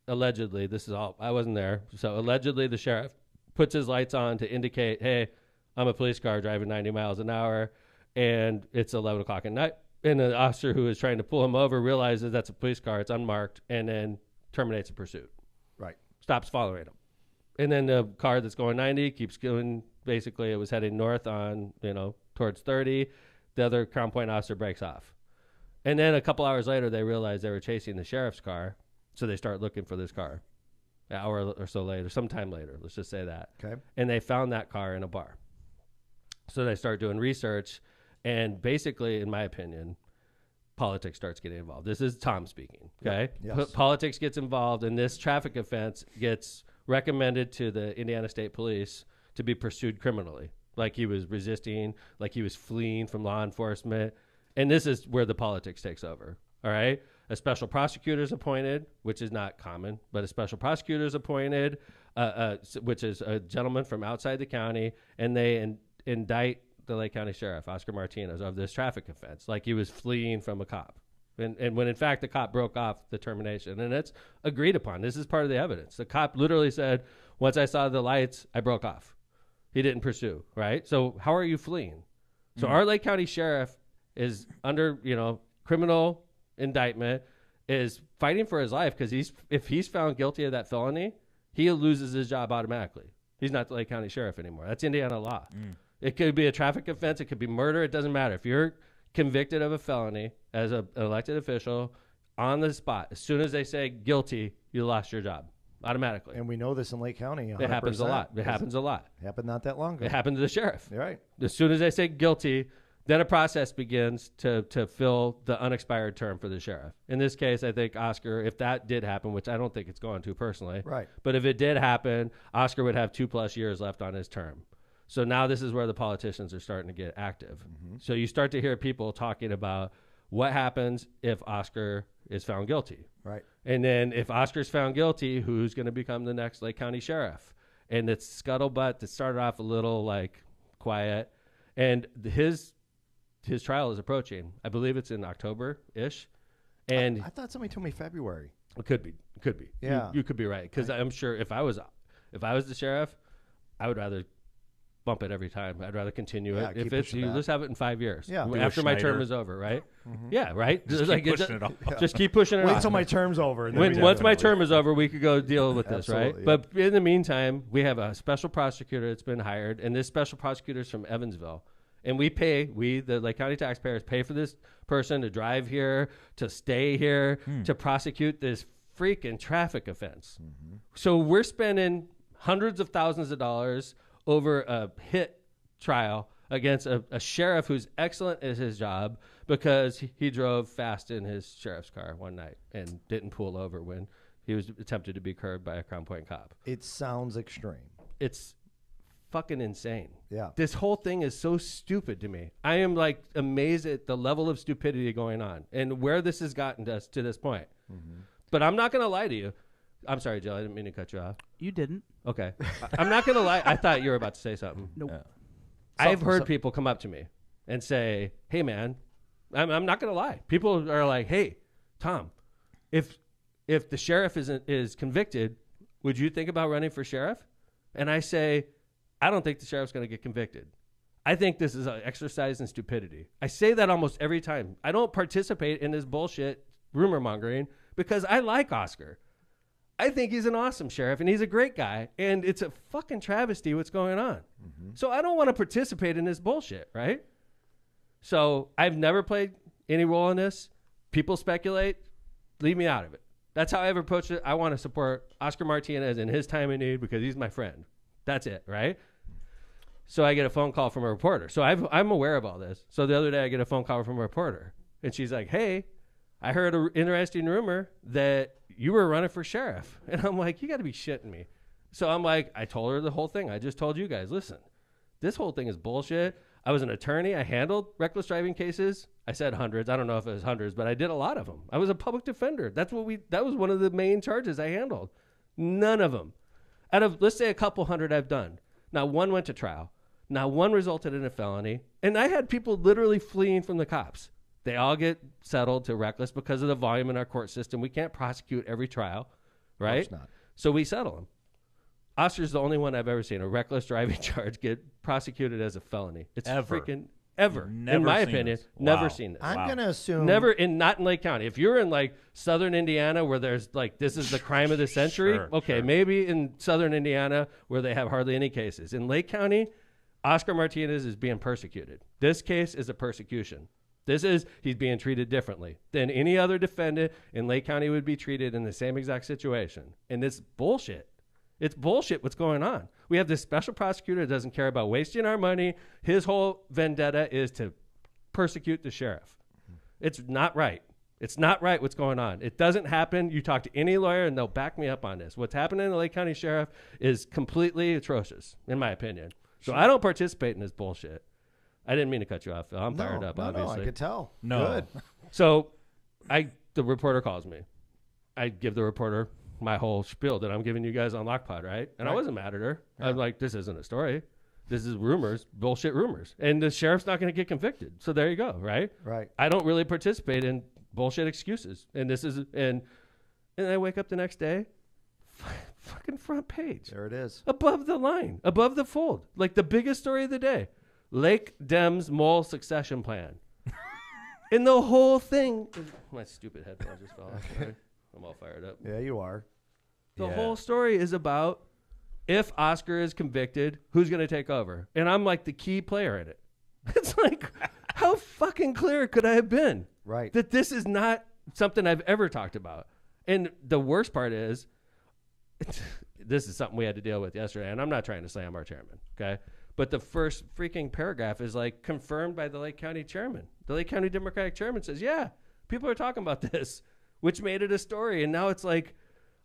allegedly, this is all, I wasn't there, so allegedly the sheriff puts his lights on to indicate, hey, I'm a police car driving 90 miles an hour, and it's 11 o'clock at night. And the officer who is trying to pull him over realizes that's a police car, it's unmarked, and then terminates the pursuit. Right. Stops following him. And then the car that's going 90 keeps going, basically it was heading north on, towards 30. The other Crown Point officer breaks off. And then a couple hours later, they realized they were chasing the sheriff's car, so they start looking for this car. An hour or so later, sometime later, let's just say that. Okay. And they found that car in a bar. So they start doing research, and basically, in my opinion, politics starts getting involved. This is Tom speaking, okay? Yep. Yes. Politics gets involved, and this traffic offense gets recommended to the Indiana State Police to be pursued criminally. Like he was resisting, like he was fleeing from law enforcement. And this is where the politics takes over. All right. A special prosecutor is appointed, which is not common, but a special prosecutor is appointed, which is a gentleman from outside the county, and they indict the Lake County Sheriff, Oscar Martinez, of this traffic offense, like he was fleeing from a cop. And when in fact the cop broke off the termination, and it's agreed upon. This is part of the evidence. The cop literally said, once I saw the lights, I broke off. He didn't pursue, right? So how are you fleeing? So our Lake County Sheriff is under, criminal indictment, is fighting for his life because if he's found guilty of that felony, he loses his job automatically. He's not the Lake County Sheriff anymore. That's Indiana law. It could be a traffic offense. It could be murder. It doesn't matter. If you're convicted of a felony as an elected official on the spot, as soon as they say guilty, you lost your job automatically. And we know this in Lake County. 100%. It happens a lot. It happens a lot. Happened not that long ago. It happened to the sheriff. You're right. As soon as they say guilty, then a process begins to fill the unexpired term for the sheriff. In this case, I think Oscar, if that did happen, which I don't think it's going to personally, Right. but if it did happen, Oscar would have 2+ years left on his term. So now this is where the politicians are starting to get active. So you start to hear people talking about what happens if Oscar is found guilty. Right. And then if Oscar's found guilty, who's going to become the next Lake County Sheriff? And it's scuttlebutt that started off a little quiet. And his trial is approaching. I believe it's in October-ish. And I thought somebody told me February. it could be. Yeah. You could be right. Because I'm sure if I was the sheriff, I would rather bump it every time. I'd rather continue Yeah, it. keep If it's pushing back. let's have it in 5 years. Yeah. Do a After my term Schneider. is over, right? Yeah, right. Just keep pushing it off. Just keep pushing it Wait off. till my term's over. And then we Once my definitely- term is over, we could go deal with this, right? Absolutely, But in the meantime, we have a special prosecutor that's been hired, and this special prosecutor is from Evansville. And the Lake County taxpayers, pay for this person to drive here, to stay here, to prosecute this freaking traffic offense. So we're spending hundreds of thousands of dollars over a hit trial against a sheriff who's excellent at his job because he drove fast in his sheriff's car one night and didn't pull over when he was attempted to be curbed by a Crown Point cop. It sounds extreme. It's fucking insane. Yeah. This whole thing is so stupid to me. I am amazed at the level of stupidity going on and where this has gotten us to this point. But I'm not going to lie to you. I'm sorry, Jill. I didn't mean to cut you off. You didn't. Okay. I'm not going to lie. I thought you were about to say something. Nope. I've heard people come up to me and say, hey, man, I'm not going to lie. People are like, hey, Tom, if the sheriff is convicted, would you think about running for sheriff? And I say, I don't think the sheriff's going to get convicted. I think this is an exercise in stupidity. I say that almost every time. I don't participate in this bullshit rumor mongering because I like Oscar. I think he's an awesome sheriff and he's a great guy. And it's a fucking travesty what's going on. So I don't want to participate in this bullshit, right? So I've never played any role in this. People speculate. Leave me out of it. That's how I've approached it. I want to support Oscar Martinez in his time of need because he's my friend. That's it, right? So I get a phone call from a reporter. So I'm aware of all this. So the other day I get a phone call from a reporter. And she's like, hey, I heard an interesting rumor that you were running for sheriff. And I'm like, you got to be shitting me. So I'm like, I told her the whole thing. I just told you guys, listen, this whole thing is bullshit. I was an attorney. I handled reckless driving cases. I said hundreds. I don't know if it was hundreds, but I did a lot of them. I was a public defender. That was one of the main charges I handled. None of them. Out of, let's say, a couple hundred I've done. Not one went to trial. Not one resulted in a felony. And I had people literally fleeing from the cops. They all get settled to reckless because of the volume in our court system. We can't prosecute every trial, right? Of course not. So we settle them. Oscar's the only one I've ever seen a reckless driving charge get prosecuted as a felony. It's Ever. freaking ever. Never in my seen opinion, this. never Wow. seen this. I'm Wow. going to assume. Not in Lake County. If you're in southern Indiana where there's this is the crime of the century, Sure, okay, sure. maybe in southern Indiana where they have hardly any cases. In Lake County, Oscar Martinez is being persecuted. This case is a persecution. He's being treated differently than any other defendant in Lake County would be treated in the same exact situation. And it's bullshit. It's bullshit what's going on. We have this special prosecutor that doesn't care about wasting our money. His whole vendetta is to persecute the sheriff. It's not right. It's not right what's going on. It doesn't happen. You talk to any lawyer and they'll back me up on this. What's happening in the Lake County Sheriff is completely atrocious, in my opinion. So I don't participate in this bullshit. I didn't mean to cut you off, Phil. I'm fired up, obviously. No, I could tell. No. Good. So the reporter calls me. I give the reporter my whole spiel that I'm giving you guys on Lockpod, right? And I wasn't mad at her. Yeah. I'm like, this isn't a story. This is rumors, bullshit rumors. And the sheriff's not going to get convicted. So there you go, right? Right. I don't really participate in bullshit excuses. And this is, and I wake up the next day, fucking front page. There it is. Above the line, above the fold. Like the biggest story of the day. Lake Dems mole succession plan. And the whole thing, my stupid headphone just fell off. Sorry. I'm all fired up. Yeah, you are. The whole story is about if Oscar is convicted, who's going to take over? And I'm like the key player in it. It's like, how fucking clear could I have been? Right. That this is not something I've ever talked about. And the worst part is, this is something we had to deal with yesterday. And I'm not trying to slam our chairman, okay? But the first freaking paragraph is like confirmed by the Lake County chairman. The Lake County Democratic chairman says, yeah, people are talking about this, which made it a story. And now it's like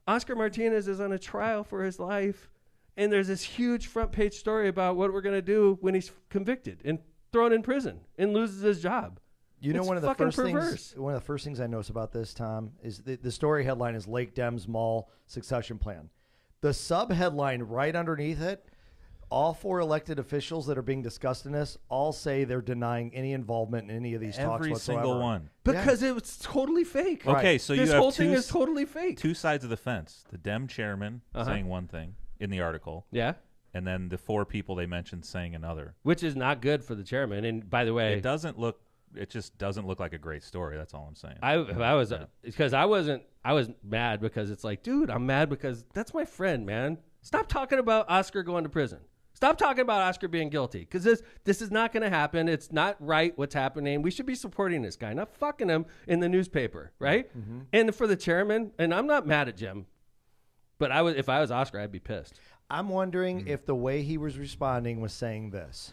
Oscar Martinez is on a trial for his life. And there's this huge front page story about what we're going to do when he's convicted and thrown in prison and loses his job. You know, It's one of the fucking first perverse. things. One of the first things I noticed about this, Tom, is the story headline is Lake Dems Mall Succession Plan. The sub headline right underneath it, all 4 elected officials that are being discussed in this all say they're denying any involvement in any of these talks Every whatsoever. single one. Because it was totally fake. Right. Okay, so This you have whole thing is totally fake. two sides of the fence. The Dem chairman saying one thing in the article, Yeah. and then the 4 people they mentioned saying another. Which is not good for the chairman. And by the way, It just doesn't look like a great story. That's all I'm saying. I was because I was mad because it's like, dude, I'm mad because that's my friend, man. Stop talking about Oscar going to prison. Stop talking about Oscar being guilty because this is not going to happen. It's not right what's happening. We should be supporting this guy, not fucking him in the newspaper, right? Mm-hmm. And for the chairman, and I'm not mad at Jim, but if I was Oscar, I'd be pissed. I'm wondering if the way he was responding was saying this.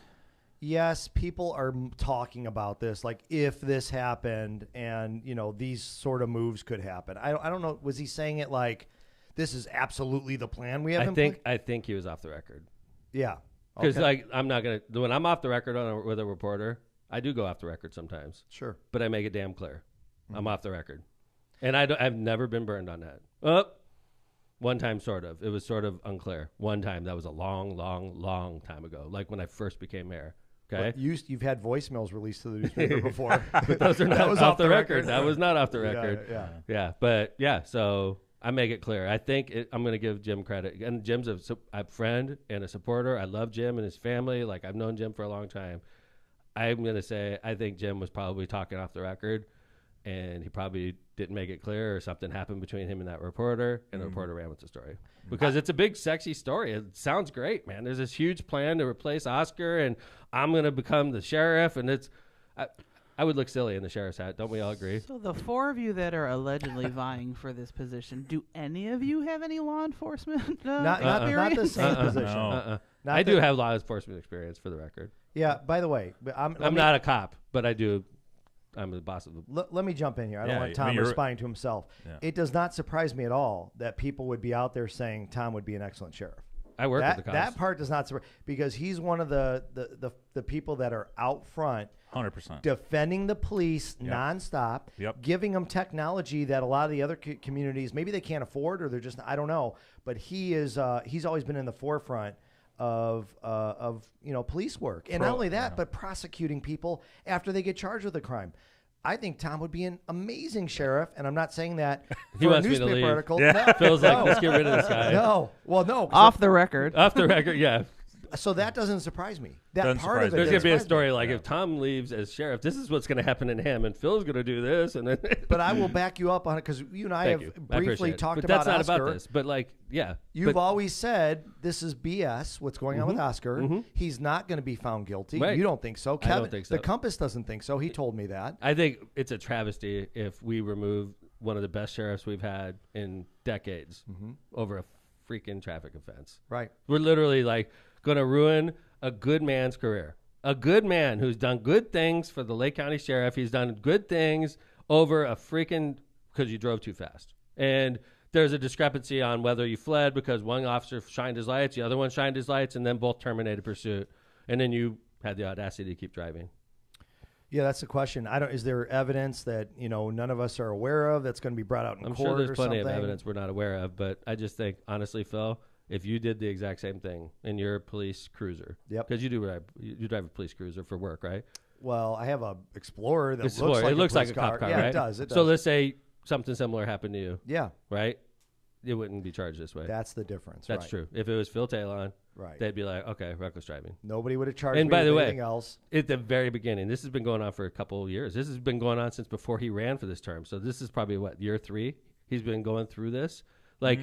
Yes, people are talking about this, like if this happened and, you know, these sort of moves could happen. I don't know. Was he saying it like this is absolutely the plan we have I think he was off the record. Yeah. Because Okay. like I'm not going to, when I'm off the record with a reporter, I do go off the record sometimes. Sure. But I make it damn clear. I'm off the record. And I've never been burned on that. One time, sort of. It was sort of unclear. One time. That was a long, long, long time ago. Like when I first became mayor. Okay. But you've had voicemails released to the newspaper before. But those are not That was off the record. That was not off the record. Yeah. But yeah, so I make it clear. I think I'm going to give Jim credit. And Jim's a friend and a supporter. I love Jim and his family. Like I've known Jim for a long time. I'm going to say I think Jim was probably talking off the record. And he probably didn't make it clear or something happened between him and that reporter. And the reporter ran with the story. Because it's a big, sexy story. It sounds great, man. There's this huge plan to replace Oscar. And I'm going to become the sheriff. And I would look silly in the sheriff's hat. Don't we all agree? So the 4 of you that are allegedly vying for this position, do any of you have any law enforcement Not the experience? same position. No. Not I do that- have law enforcement experience, for the record. Yeah. By the way, I'm not a cop, but I do. I'm the boss of the. Let me jump in here. I don't Yeah, want I Tom mean, you're- responding to himself. Yeah. It does not surprise me at all that people would be out there saying Tom would be an excellent sheriff. I work That with the cops. that part does not surprise because he's one of the people that are out front 100%. defending the police Yep. nonstop, Yep. giving them technology that a lot of the other communities maybe they can't afford or they're just I don't know. But he's always been in the forefront of police work, and not only that, but prosecuting people after they get charged with a crime. I think Tom would be an amazing sheriff, and I'm not saying that He for a wants me to newspaper leave. article. Yeah. No, Feels like no, let's get rid of this guy. no. Well, no. Off the record. Off the record, yeah. So that doesn't surprise me. That Doesn't part surprise of it. me. There's doesn't gonna be a surprise me. story like if Tom leaves as sheriff, this is what's gonna happen in him, and Phil's gonna do this, and then. But I will back you up on it because you and I Thank have you. I appreciate briefly it. talked but about that's not Oscar. about this. But like, yeah, You've but, always said this is BS. What's going on with Oscar? He's not going to be found guilty. Right. You don't think so? I Kevin, don't think so. The Compass doesn't think so. He told me that. I think it's a travesty if we remove one of the best sheriffs we've had in decades over a freaking traffic offense. Right. We're literally like going to ruin a good man's career. A good man who's done good things for the Lake County Sheriff. He's done good things over a freaking because you drove too fast. And there's a discrepancy on whether you fled because one officer shined his lights, the other one shined his lights, and then both terminated pursuit. And then you had the audacity to keep driving. Yeah, that's the question. Is there evidence that none of us are aware of that's going to be brought out in I'm court? sure there's or plenty something? of evidence we're not aware of, but I just think, honestly, Phil, if you did the exact same thing in your police cruiser, Yep. because you drive a police cruiser for work, right? Well, I have a Explorer that Explorer. looks like a a cop car, yeah, right? it does. It does. So let's say something similar happened to you, yeah, right? It wouldn't be charged this way. that's the difference. That's right. true. If it was Phil Talon, Right. they'd be like, okay, reckless driving. Nobody would have charged And me by with the way, anything else. At the very beginning, this has been going on for a couple of years. This has been going on since before he ran for this term. So this is probably year 3? He's been going through this. Like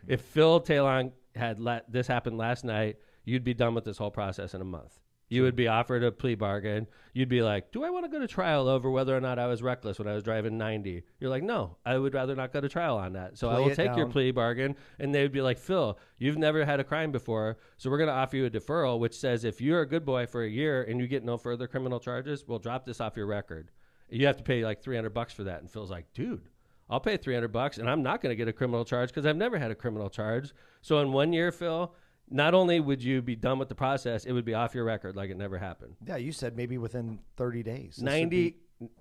if Phil Talon had this happen last night, you'd be done with this whole process in a month. You would be offered a plea bargain. You'd be like, do I want to go to trial over whether or not I was reckless when I was driving 90? You're like, no, I would rather not go to trial on that. So I Play will it take your down. plea bargain. And they would be like, Phil, you've never had a crime before, so we're going to offer you a deferral, which says if you're a good boy for a year and you get no further criminal charges, we'll drop this off your record. You have to pay like $300 for that. And Phil's like, dude, I'll pay $300 and I'm not going to get a criminal charge because I've never had a criminal charge. So in 1 year, Phil, not only would you be done with the process, it would be off your record like it never happened. Yeah, you said maybe within 30 days.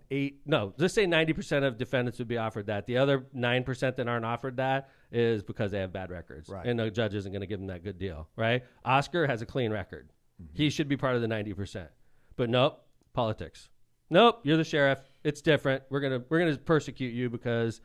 Let's say 90% of defendants would be offered that. The other 9% that aren't offered that is because they have bad records. Right. And the judge isn't going to give them that good deal, right? Oscar has a clean record. He should be part of the 90%. But nope, politics. Nope, you're the sheriff. It's different. We're gonna persecute you because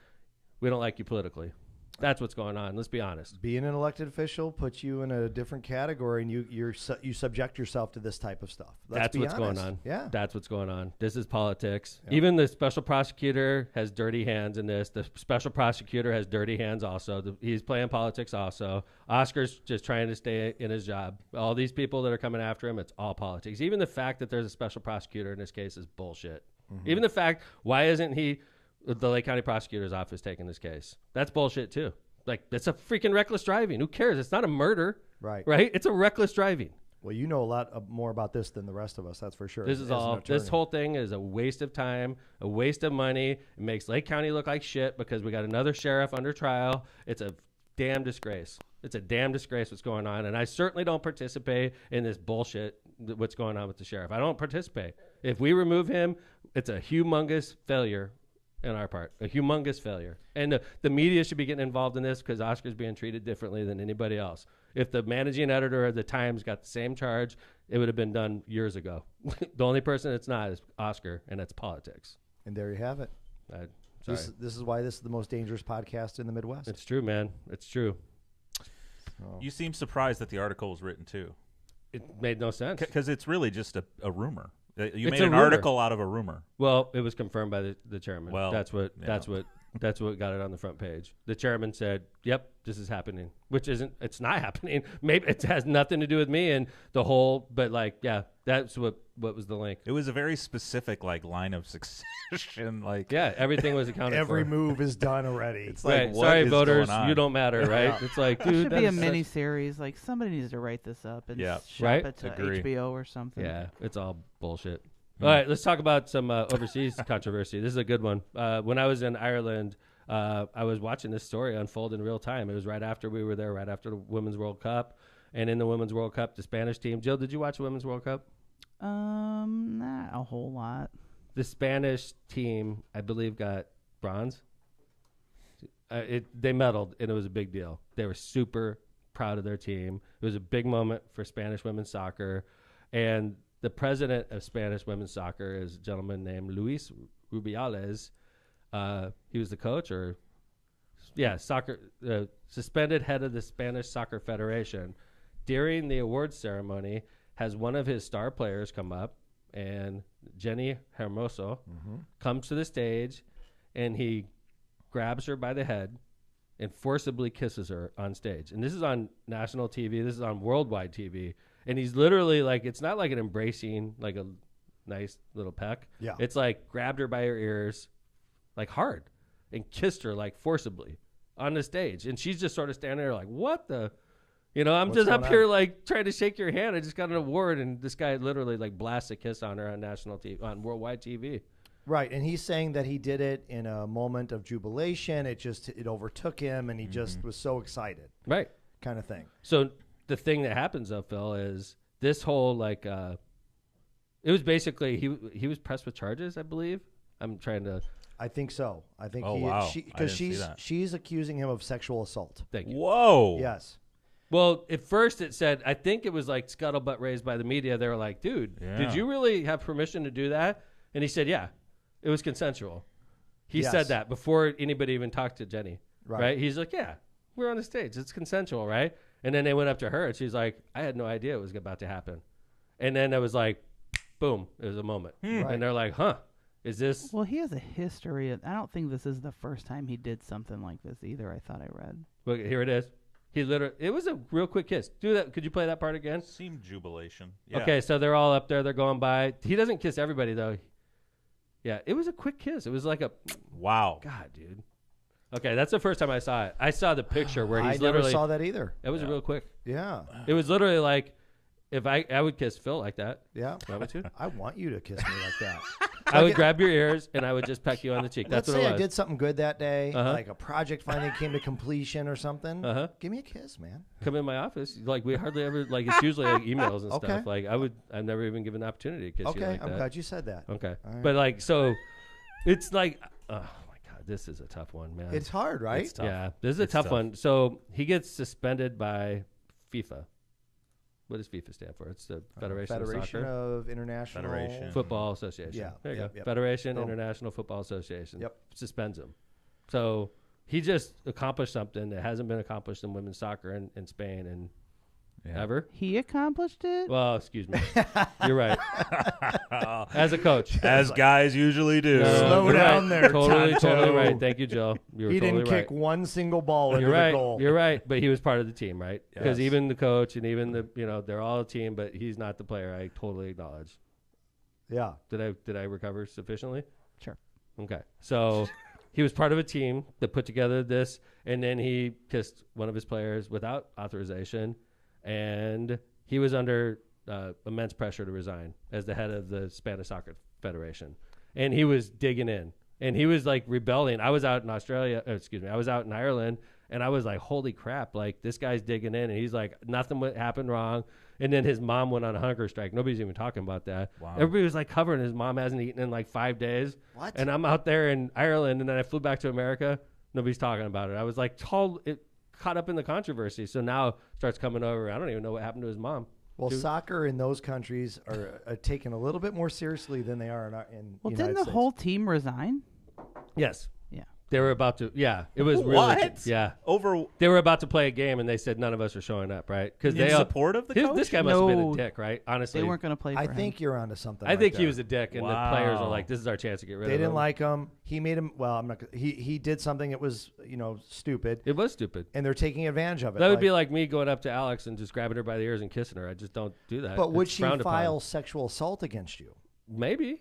we don't like you politically. That's what's going on. Let's be honest. Being an elected official puts you in a different category, and you subject yourself to this type of stuff. That's what's going on. Yeah, That's what's going on. This is politics. Yep. Even the special prosecutor has dirty hands in this. The special prosecutor has dirty hands also. He's playing politics also. Oscar's just trying to stay in his job. All these people that are coming after him, it's all politics. Even the fact that there's a special prosecutor in this case is bullshit. Even the fact, why isn't the Lake County Prosecutor's Office taking this case? That's bullshit too. Like, it's a freaking reckless driving. Who cares? It's not a murder. right. It's a reckless driving. Well, you know a lot more about this than the rest of us. That's for sure. This as is an all. attorney. This whole thing is a waste of time, a waste of money. It makes Lake County look like shit because we got another sheriff under trial. It's a damn disgrace. It's a damn disgrace what's going on, and I certainly don't participate in this bullshit. What's going on with the sheriff? I don't participate. If we remove him, it's a humongous failure in our part, a humongous failure. And the media should be getting involved in this because Oscar's being treated differently than anybody else. If the managing editor of the Times got the same charge, it would have been done years ago. The only person it's not is Oscar, and it's politics. And there you have it. Sorry. This is why this is the most dangerous podcast in the Midwest. It's true, man. It's true. Oh. You seem surprised that the article was written too, It made no sense. because it's really just a rumor. You It's made a an rumor. article out of a rumor. Well, it was confirmed by the chairman. Well, that's what got it on the front page. The chairman said, "Yep, this is happening," which isn't. It's not happening. Maybe it has nothing to do with me and the whole. But like, yeah, that's what was the link. It was a very specific line of succession. Yeah, everything was accounted Every for. move is done already. It's Right. like, what Sorry, is voters, going on? you don't matter, right? It's like, It dude, should be a that's mini such- series. Like, somebody needs to write this up and Yeah. shop Right? it to Agree. HBO or something. Yeah, it's all bullshit. All right, let's talk about some overseas controversy. This is a good one. When I was in Ireland, I was watching this story unfold in real time. It was right after we were there, right after the Women's World Cup. And in the Women's World Cup, the Spanish team. Jill, did you watch the Women's World Cup? Not a whole lot. The Spanish team, I believe, got bronze. They medaled, and it was a big deal. They were super proud of their team. It was a big moment for Spanish women's soccer. And the president of Spanish women's soccer is a gentleman named Luis Rubiales. He was the coach, suspended head of the Spanish Soccer Federation. During the awards ceremony, has one of his star players come up, and Jenny Hermoso comes to the stage, and he grabs her by the head and forcibly kisses her on stage. And this is on national TV. This is on worldwide TV. And he's literally like, it's not like an embracing, like a nice little peck. Yeah. It's like grabbed her by her ears, like hard, and kissed her like forcibly on the stage. And she's just sort of standing there like, what the? I'm What's just up going here on? like trying to shake your hand. I just got an award. And this guy literally like blasts a kiss on her on national TV, on worldwide TV. Right, and he's saying that he did it in a moment of jubilation. It overtook him, and he just was so excited, Right. kind of thing. So the thing that happens though, Phil, is this whole It was basically he was pressed with charges, I believe. I'm trying to. I think so. I think Oh, he, wow. she, I because didn't see that. she's accusing him of sexual assault. Thank you. Whoa. Yes. Well, at first it said, I think it was like scuttlebutt raised by the media. They were like, dude, Yeah. did you really have permission to do that? And he said, yeah, it was consensual. He Yes. said that before anybody even talked to Jenny. Right. Right. He's like, yeah, we're on the stage. It's consensual. Right. And then they went up to her and she's like, I had no idea it was about to happen. And then it was like, boom, it was a moment. Right. And they're like, huh, is this? Well, he has a history. I don't think this is the first time he did something like this either. I thought I read. Look, here it is. He literally, it was a real quick kiss. Do that. Could you play that part again? Seemed jubilation. Yeah. Okay, so they're all up there. They're going by. He doesn't kiss everybody, though. Yeah, it was a quick kiss. It was like a, Wow. God, dude. Okay, that's the first time I saw it. I saw the picture where he's I never literally, saw that either. it was real quick. Yeah. It was literally like, if I would kiss Phil like that. Yeah. Want me to? I want you to kiss me like that. I would grab your ears and I would just peck you on the cheek. Let's That's what say it I was. did something good that day, Uh-huh. like a project finally came to completion or something. Uh-huh. Give me a kiss, man. Come in my office. Like, we hardly ever, like, it's usually like emails and Okay. stuff. Like, I've never even given an opportunity to kiss you Okay, like I'm that. glad you said that. Okay. All right. But, like, so it's like, oh, my God, this is a tough one, man. It's hard, right? It's tough. Yeah, this is a It's tough tough. one. So he gets suspended by FIFA. What does FIFA stand for? It's the Federation of Federation Soccer of International Federation. Football Association. Yeah, there you yep, go. yep. Federation Boom. International Football Association. Yep. Suspends him. So he just accomplished something that hasn't been accomplished in women's soccer in Spain and Yeah. ever. He accomplished it. Well, excuse me. You're right. As a coach. As guys usually do. No, Slow you're down right. there, Totally, Tonto. totally right. Thank you, Jill. You were He totally didn't right. kick one single ball into You're the right. goal. You're right. But he was part of the team, right? Because Yes. even the coach and even the, they're all a team, but he's not the player. I totally acknowledge. Yeah. Did I recover sufficiently? Sure. Okay. So he was part of a team that put together this, and then he kissed one of his players without authorization, and he was under immense pressure to resign as the head of the Spanish Soccer Federation. And he was digging in. And he was like rebelling. I was out in I was out in Ireland, and I was like, holy crap, like this guy's digging in. And he's like, nothing happened wrong. And then his mom went on a hunger strike. Nobody's even talking about that. Wow. Everybody was like covering his mom hasn't eaten in like 5 days. What? And I'm out there in Ireland, and then I flew back to America. Nobody's talking about it. I was like caught up in the controversy. So now it starts coming over. I don't even know what happened to his mom. Well, Dude. soccer in those countries are taken a little bit more seriously than they are in Well, the United didn't the States. whole team resign? Yes. Yeah. They were about to. Yeah. It was What? really. Yeah. Over They were about to play a game, and they said none of us are showing up, right? Because in support of the coach? This guy must have been No. a dick, right? Honestly, They weren't going to play for I him. think you're onto something. I right think he there. was a dick, and the players are Wow. like, "This is our chance to get rid They of him." didn't like him. He made him. Well, I'm not. He did something that was stupid, It was stupid. and they're taking advantage of it. That would be like me going up to Alex and just grabbing her by the ears and kissing her. I just don't do that. But would It's she frowned upon. file sexual assault against you? Maybe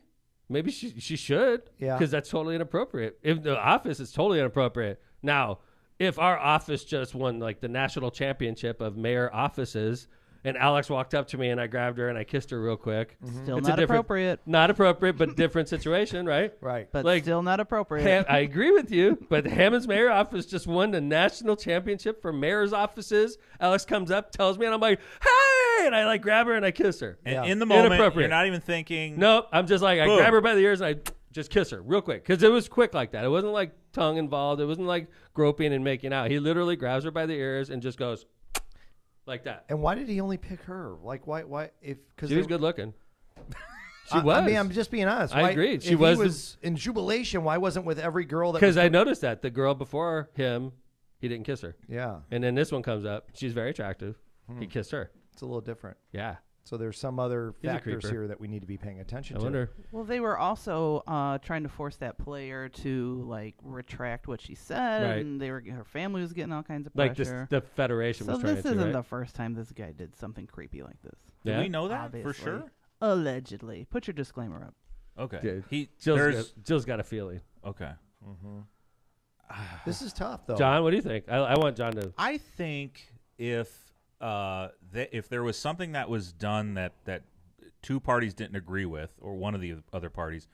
she should. Yeah. Because that's totally inappropriate. If the office is totally inappropriate. Now, if our office just won like the national championship of mayor offices, and Alex walked up to me and I grabbed her and I kissed her real quick. Still It's a not different- appropriate. Not appropriate, but different situation, right? Right. But like, still not appropriate. I agree with you, but Hammond's mayor office just won the national championship for mayor's offices. Alex comes up, tells me, and I'm like, hey! And I like grab her and I kiss her. And Yeah. in the moment, Inappropriate. you're not even thinking. Nope, I'm just like, I Boom. grab her by the ears and I just kiss her real quick. Because it was quick like that. It wasn't like tongue involved. It wasn't like groping and making out. He literally grabs her by the ears and just goes like that. And why did he only pick her? Like, why? Why? If because She was good looking. She I was. mean, I'm just being honest. I Why- agreed. If She he was the- was in jubilation. Why wasn't with every girl that? Because was I noticed that the girl before him, he didn't kiss her. Yeah, And then this one comes up. She's very attractive. He kissed her. it's a little different. Yeah. So there's some other He's a factors creeper. here that we need to be paying attention I to. wonder. Well, they were also trying to force that player to like retract what she said, Right. and her family was getting all kinds of Like this, pressure. the Federation So was trying this to, isn't right? the first time this guy did something creepy like this. Do Yeah? we know that Obviously. for sure? Allegedly. Put your disclaimer up. Okay. Dude, There's Jill's got a feeling. okay. This is tough, though. John, what do you think? I want John to. I think if there was something that was done that two parties didn't agree with, or one of the other parties,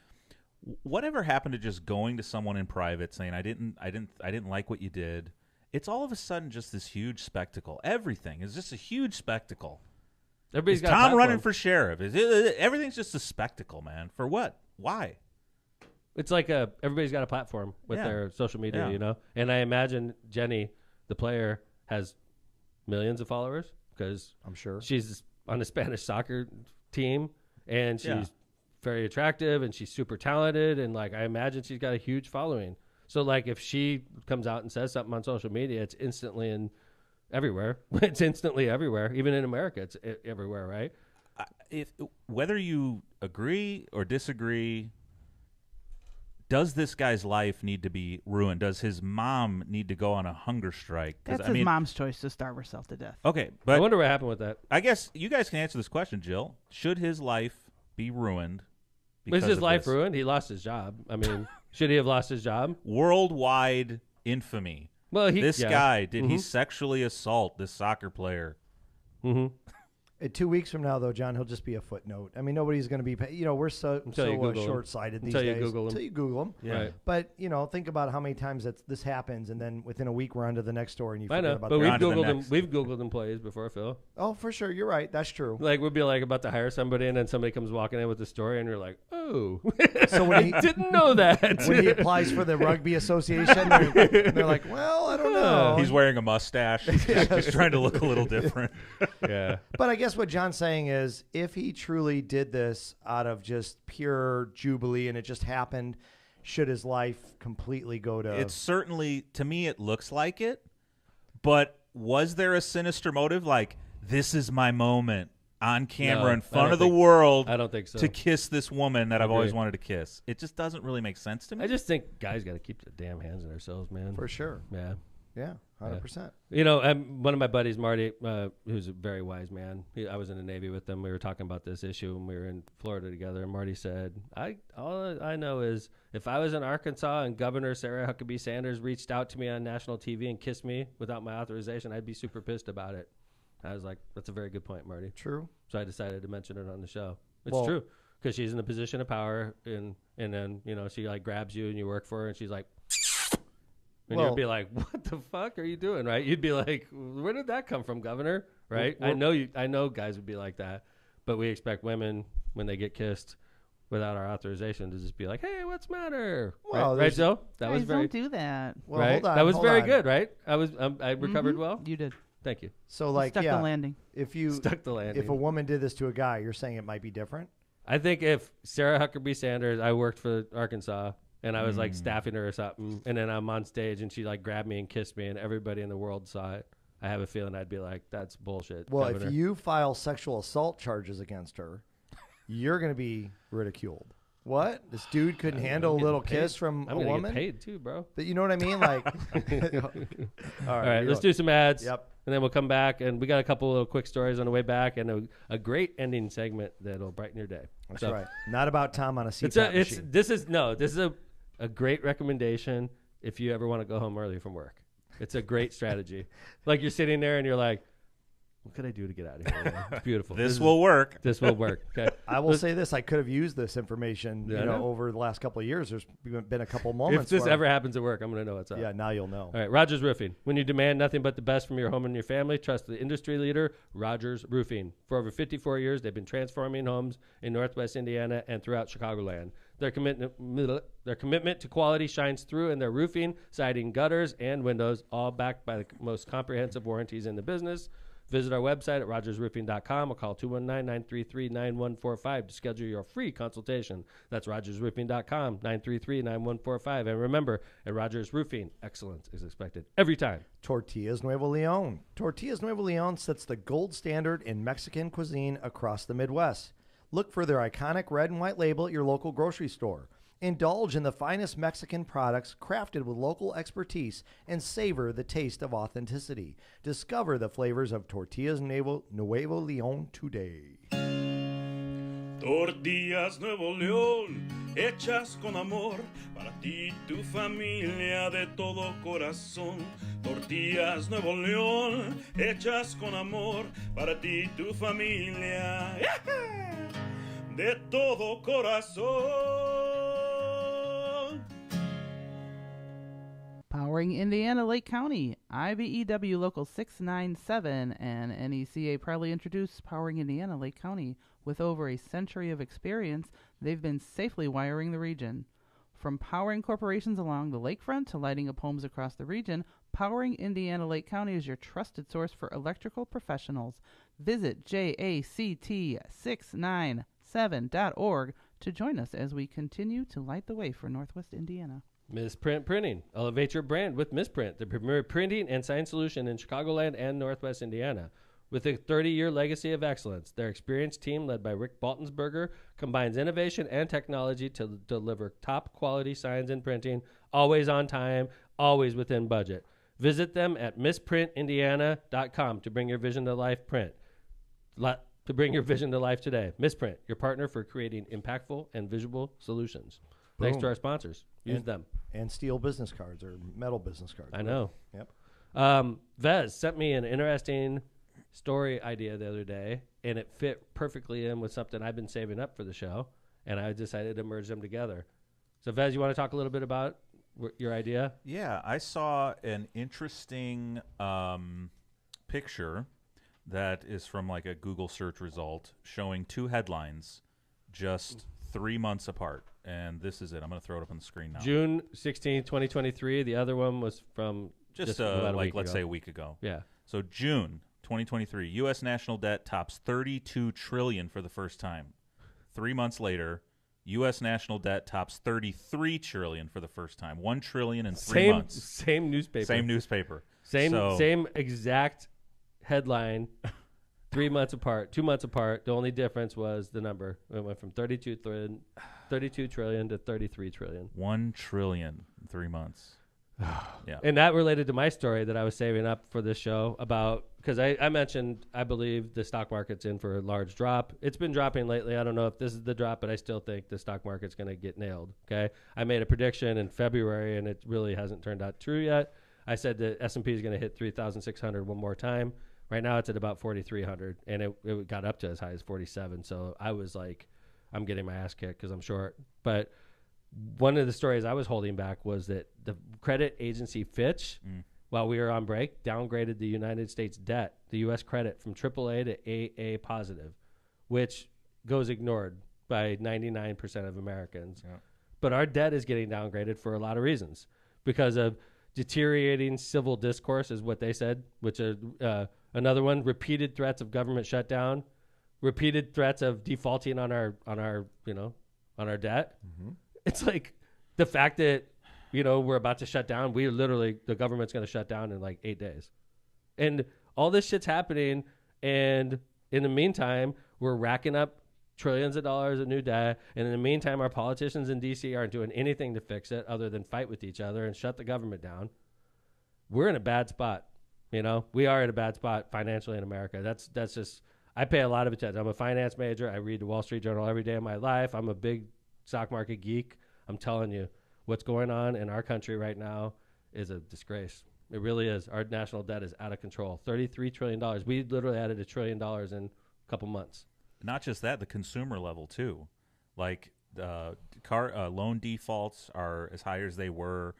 whatever happened to just going to someone in private saying I didn't like what you did, it's all of a sudden just this huge spectacle. Everything is just a huge spectacle. Everybody's Is got a Tom running platform. for sheriff? Everything's just a spectacle, man. For what? Why? It's like everybody's got a platform with Yeah. their social media, Yeah. you know? And I imagine Jenny, the player, has millions of followers because I'm sure. she's on the Spanish soccer team and she's Yeah. very attractive and she's super talented. And like, I imagine she's got a huge following. So like if she comes out and says something on social media, it's instantly everywhere. It's instantly everywhere. Even in America, it's everywhere, right? Whether you agree or disagree, does this guy's life need to be ruined? Does his mom need to go on a hunger strike? That's his mom's choice to starve herself to death. Okay, I but wonder what happened with that. I guess you guys can answer this question, Jill. Should his life be ruined? Is because his of life this? ruined? He lost his job. I mean, should he have lost his job? Worldwide infamy. Well, This guy, did he Mhm. sexually assault this soccer player? Mm-hmm. 2 weeks from now, though, John, he'll just be a footnote. I mean, nobody's going to be, we're so Until you Google him. short-sighted these Until you days. Google him. Until you Google him. Yeah. Right. But, think about how many times this happens, and then within a week, we're on to the next story, and you I forget know, about but the we've On to the Googled them. next. We've Googled employees before, Phil. Oh, for sure. You're right. That's true. Like we'd be like about to hire somebody, and then somebody comes walking in with the story, and you're like, "Oh, So when he, didn't know that." when he applies for the rugby association, they're like, well, I don't know. He's wearing a mustache. Just trying to look a little different. yeah, But I guess what John's saying is if he truly did this out of just pure jubilee and it just happened, should his life completely go to... It's certainly, to me, it looks like it. But was there a sinister motive? Like, this is my moment on camera No, in I front don't of the think- world I don't think so. to kiss this woman that I've Agree. always wanted to kiss. It just doesn't really make sense to me. I just think guys got to keep their damn hands in themselves, man. For sure. Yeah. Yeah, 100%. One of my buddies, Marty, who's a very wise man. I was in the Navy with him. We were talking about this issue when we were in Florida together. And Marty said, all I know is if I was in Arkansas and Governor Sarah Huckabee Sanders reached out to me on national TV and kissed me without my authorization, I'd be super pissed about it. I was like, that's a very good point, Marty. True. So I decided to mention it on the show. It's Well- true because she's in a position of power, and then she like grabs you and you work for her, and she's like, and Well- you'd be like, what the fuck are you doing, right? You'd be like, where did that come from, Governor? Right? I know guys would be like that, but we expect women when they get kissed without our authorization to just be like, hey, what's the matter? Well, right, Joe? That Guys, was very don't do that. Well, right. hold on. That was hold very on. good, right? I recovered well. You did. Thank you. So, like, Stuck the landing. if you Stuck the landing. if a woman did this to a guy, you're saying it might be different? I think if Sarah Huckabee Sanders, I worked for Arkansas, and I was like staffing her or something, and then I'm on stage and she like grabbed me and kissed me, and everybody in the world saw it. I have a feeling I'd be like, that's bullshit. Well, Governor. if you file sexual assault charges against her, you're going to be ridiculed. What? This dude couldn't handle a getting little paid. kiss from I'm a gonna woman? get paid too, bro. But you know what I mean? Like, All right, let's do some ads. Yep. And then we'll come back, and we got a couple little quick stories on the way back, and a great ending segment that'll brighten your day. That's So, right. Not about Tom on a CPAP This machine. is a great recommendation if you ever want to go home early from work. It's a great strategy. Like you're sitting there and you're like, what could I do to get out of here? man? It's beautiful. This will work. This will work. Okay. I will say this: I could have used this information, Yeah, I know. over the last couple of years. There's been a couple If moments. this where- ever happens at work, I'm going to know what's up. yeah, now you'll know. All right, Rogers Roofing. When you demand nothing but the best from your home and your family, trust the industry leader, Rogers Roofing. For over 54 years, they've been transforming homes in Northwest Indiana and throughout Chicagoland. Their commitment to quality shines through in their roofing, siding, gutters, and windows, all backed by the most comprehensive warranties in the business. Visit our website at rogersroofing.com or call 219-933-9145 to schedule your free consultation. That's rogersroofing.com, 933-9145. And remember, at Rogers Roofing, excellence is expected every time. Tortillas Nuevo Leon. Tortillas Nuevo Leon sets the gold standard in Mexican cuisine across the Midwest. Look for their iconic red and white label at your local grocery store. Indulge in the finest Mexican products crafted with local expertise and savor the taste of authenticity. Discover the flavors of Tortillas Nuevo Leon today. Tortillas Nuevo León, hechas con amor, para ti y tu familia de todo corazón. Tortillas Nuevo León, hechas con amor, para ti y tu familia, de todo corazón. Powering Indiana Lake County, IBEW Local 697 and NECA proudly introduce Powering Indiana Lake County. With over a century of experience, they've been safely wiring the region. From powering corporations along the lakefront to lighting up homes across the region, Powering Indiana Lake County is your trusted source for electrical professionals. Visit JACT697.org to join us as we continue to light the way for Northwest Indiana. Misprint Printing. Elevate your brand with Misprint, the premier printing and sign solution in Chicagoland and Northwest Indiana. With a 30-year legacy of excellence, their experienced team, led by Rick Baltensberger, combines innovation and technology to deliver top-quality signs and printing, always on time, always within budget. Visit them at misprintindiana.com to bring your vision to life. To bring your vision to life today. Misprint, your partner for creating impactful and visual solutions. Thanks to our sponsors. Use them. And steel business cards or metal business cards. I know. Yep. Vez sent me an interesting story idea the other day, and it fit perfectly in with something I've been saving up for the show, and I decided to merge them together. So, Vez, you want to talk a little bit about your idea? Yeah, I saw an interesting picture that is from like a Google search result showing two headlines just 3 months apart. And this is it. I'm going to throw it up on the screen now. June 16, 2023. The other one was from just about like, let's say a week ago. Yeah. So June 2023, U.S. national debt tops $32 trillion for the first time. 3 months later, U.S. national debt tops $33 trillion for the first time. $1 trillion in 3 months. Same newspaper. Same exact headline. 3 months apart, 2 months apart. The only difference was the number. It went from 32 trillion to 33 trillion. 1 trillion in 3 months. Yeah. And that related to my story that I was saving up for this show about, because I mentioned I believe the stock market's in for a large drop. It's been dropping lately. I don't know if this is the drop, but I still think the stock market's going to get nailed. Okay. I made a prediction in February, and it really hasn't turned out true yet. I said that S&P is going to hit 3,600 one more time. Right now it's at about 4,300, and it got up to as high as 47. So I was like, I'm getting my ass kicked because I'm short. But one of the stories I was holding back was that the credit agency Fitch, while we were on break, downgraded the United States debt, the U.S. credit, from AAA to AA positive, which goes ignored by 99% of Americans. Yeah. But our debt is getting downgraded for a lot of reasons because of deteriorating civil discourse is what they said, which are another one, repeated threats of government shutdown, repeated threats of defaulting on our debt. Mm-hmm. It's like the fact that, we're about to shut down. The government's going to shut down in like 8 days. And all this shit's happening. And in the meantime, we're racking up trillions of dollars of new debt. And in the meantime, our politicians in D.C. aren't doing anything to fix it other than fight with each other and shut the government down. We're in a bad spot. We are in a bad spot financially in America. That's just, I pay a lot of attention. I'm a finance major. I read the Wall Street Journal every day of my life. I'm a big stock market geek. I'm telling you, what's going on in our country right now is a disgrace. It really is. Our national debt is out of control. $33 trillion. We literally added $1 trillion in a couple months. Not just that, the consumer level too. Like loan defaults are as high as they were.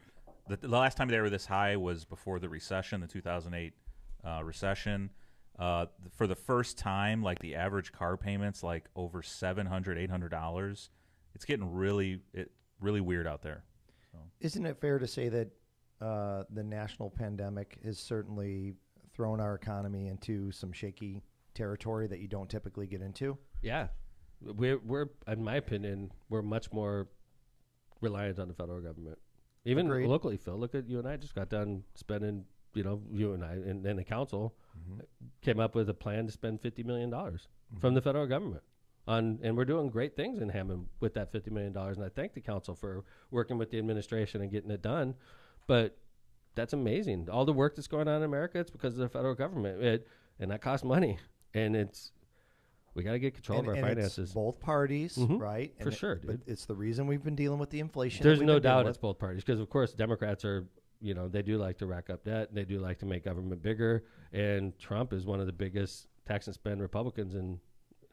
The last time they were this high was before the recession, the 2008 recession. For the first time, like the average car payments, like over $700, $800. It's getting really weird out there. So. Isn't it fair to say that the national pandemic has certainly thrown our economy into some shaky territory that you don't typically get into? Yeah. We're in my opinion, we're much more reliant on the federal government. Even Agreed. Locally, Phil, look at you and I just got done spending, you and I and the council came up with a plan to spend $50 million from the federal government. And we're doing great things in Hammond with that $50 million. And I thank the council for working with the administration and getting it done. But that's amazing. All the work that's going on in America, it's because of the federal government. And that costs money. And we got to get control of our finances. It's both parties, right? For sure, dude. But it's the reason we've been dealing with the inflation. There's no doubt it's both parties because, of course, Democrats are, they do like to rack up debt. And they do like to make government bigger. And Trump is one of the biggest tax and spend Republicans in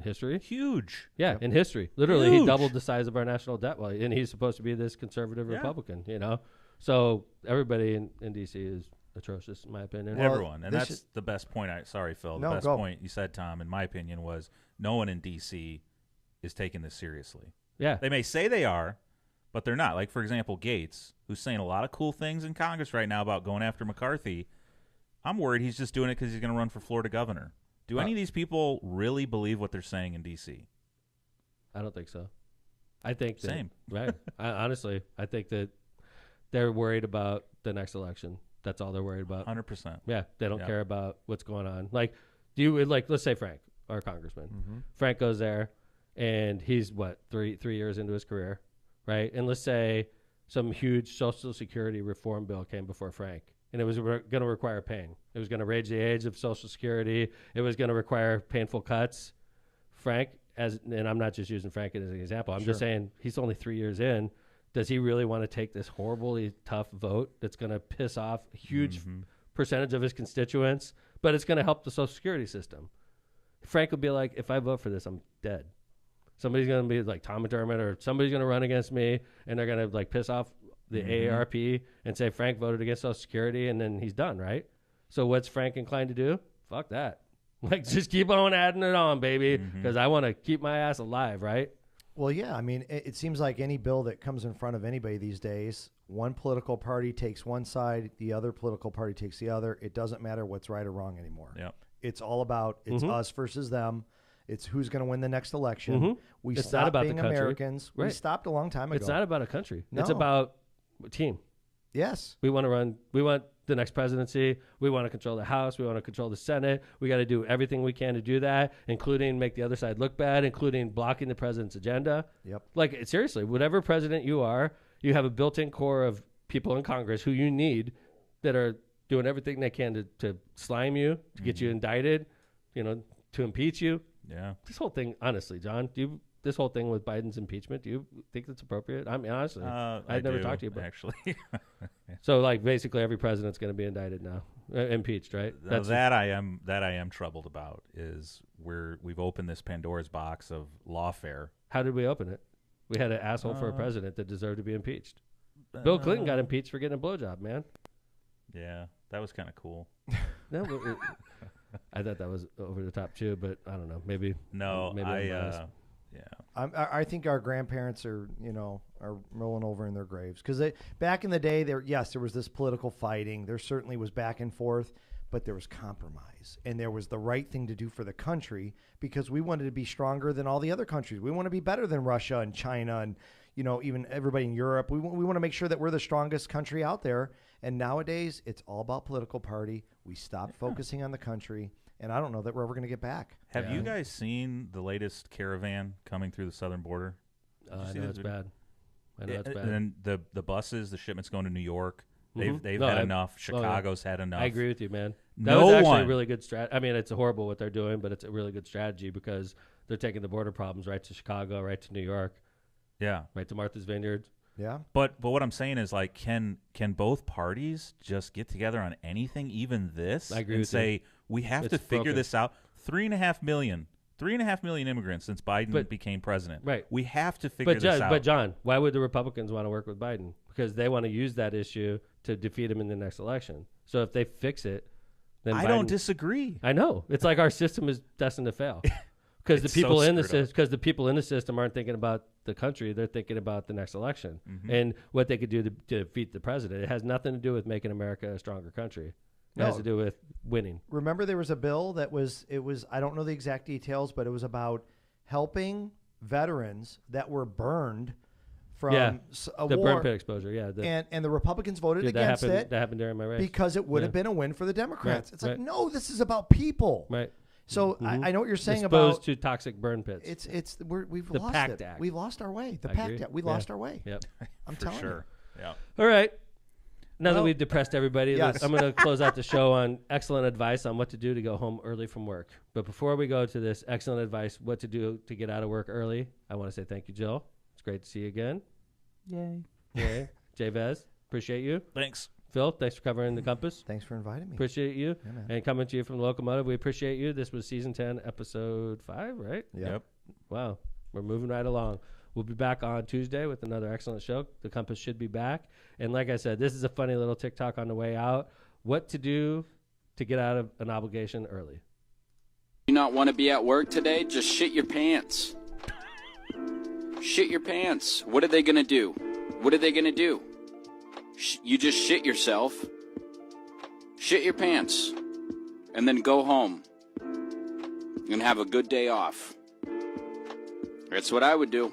history. Huge. Yeah, in history. Literally, he doubled the size of our national debt. And he's supposed to be this conservative Republican, So everybody in D.C. is atrocious, in my opinion. Well, Everyone. And that's the best point. Sorry, Phil. The best point you said, Tom, in my opinion, was no one in D.C. is taking this seriously. Yeah. They may say they are, but they're not. Like, for example, Gates, who's saying a lot of cool things in Congress right now about going after McCarthy. I'm worried he's just doing it because he's going to run for Florida governor. Do any of these people really believe what they're saying in D.C.? I don't think so. I think Same. Right. Honestly, I think that they're worried about the next election. That's all they're worried about. 100%. Yeah, they don't care about what's going on. Like, let's say Frank, our congressman. Mm-hmm. Frank goes there, and he's, three years into his career, right? And let's say some huge Social Security reform bill came before Frank, and it was going to require paying. It was going to raise the age of Social Security. It was going to require painful cuts. Frank, and I'm not just using Frank as an example. I'm just saying he's only 3 years in. Does he really want to take this horribly tough vote that's going to piss off a huge percentage of his constituents, but it's going to help the Social Security system? Frank would be like, if I vote for this, I'm dead. Somebody's going to be like Tom McDermott, or somebody's going to run against me, and they're going to like piss off the AARP and say Frank voted against Social Security, and then he's done, right? So what's Frank inclined to do? Fuck that. Like, just keep on adding it on, baby, because I want to keep my ass alive, right? Well, yeah. I mean, it seems like any bill that comes in front of anybody these days, one political party takes one side, the other political party takes the other. It doesn't matter what's right or wrong anymore. Yep. It's all about us versus them. It's who's going to win the next election. We It's stopped not about being the country. Americans. We Right. stopped a long time ago. It's not about a country. It's No. about a team. Yes. We want the next presidency. We want to control the House. We want to control the Senate. We got to do everything we can to do that, including make the other side look bad, including blocking the president's agenda. Yep. Like, seriously, whatever president you are, you have a built-in core of people in Congress who you need that are doing everything they can to slime you, to get you indicted, to impeach you. Yeah. This whole thing, honestly, John, this whole thing with Biden's impeachment, do you think that's appropriate? I mean, honestly, I'd never talked to you about it. Actually. So, like, basically every president's going to be indicted now, impeached, right? That I am troubled about is we've opened this Pandora's box of lawfare. How did we open it? We had an asshole for a president that deserved to be impeached. Bill Clinton got impeached for getting a blowjob, man. Yeah, that was kind of cool. No, I thought that was over the top too, but I don't know. Maybe No, maybe yeah. I think our grandparents are rolling over in their graves because back in the day there was this political fighting. There certainly was back and forth, but there was compromise, and there was the right thing to do for the country because we wanted to be stronger than all the other countries. We want to be better than Russia and China and even everybody in Europe. We want to make sure that we're the strongest country out there. And nowadays it's all about political party. We stopped focusing on the country. And I don't know that we're ever going to get back. Have you guys seen the latest caravan coming through the southern border? I know it's bad. I know it's bad. And the buses, the shipments going to New York, they've No, had enough. Chicago's had enough. I agree with you, man. That No was actually one. a really good strategy. I mean, it's horrible what they're doing, but it's a really good strategy because they're taking the border problems right to Chicago, right to New York, Yeah. right to Martha's Vineyard. Yeah. But what I'm saying is, like, can both parties just get together on anything, even this, I agree and with say you. we have It's to figure broken. this out? 3.5 million immigrants since Biden became president. Right. We have to figure But this out. But John, why would the Republicans want to work with Biden? Because they want to use that issue to defeat him in the next election. So if they fix it, then I Biden, don't disagree. I know it's like our system is destined to fail because the It's so people in the screwed up. because the people in the system aren't thinking about the country; they're thinking about the next election and what they could do to defeat the president. It has nothing to do with making America a stronger country. It has to do with winning. Remember there was a bill that was I don't know the exact details, but it was about helping veterans that were burned from a the war. burn pit exposure. Yeah, And the Republicans voted that against happened. it That happened during my race. because it would Yeah. have been a win for the Democrats. Right, It's like, right. no, this is about people. Right. So I know what you're saying Exposed about to toxic burn pits. we've The lost PACT it. Act. We've lost our way. The I PACT agree. Act. We Yeah. lost our way. Yep. I'm For telling sure. Yeah. All right. Now that Well, we've depressed everybody, yes. I'm going to close out the show on excellent advice on what to do to go home early from work. But before we go to this excellent advice, what to do to get out of work early, I want to say thank you, Jill. It's great to see you again. Yay. Yay. Jay Vez, appreciate you. Thanks. Phil, thanks for covering the compass. Thanks for inviting me. Appreciate you. Yeah, man. And coming to you from the Locomotive, we appreciate you. This was season 10, episode 5, right? Yeah. Yep. Wow. We're moving right along. We'll be back on Tuesday with another excellent show. The Compass should be back. And like I said, this is a funny little TikTok on the way out. What to do to get out of an obligation early. You not want to be at work today? Just shit your pants. Shit your pants. What are they going to do? What are they going to do? You just shit yourself. Shit your pants. And then go home. And have a good day off. That's what I would do.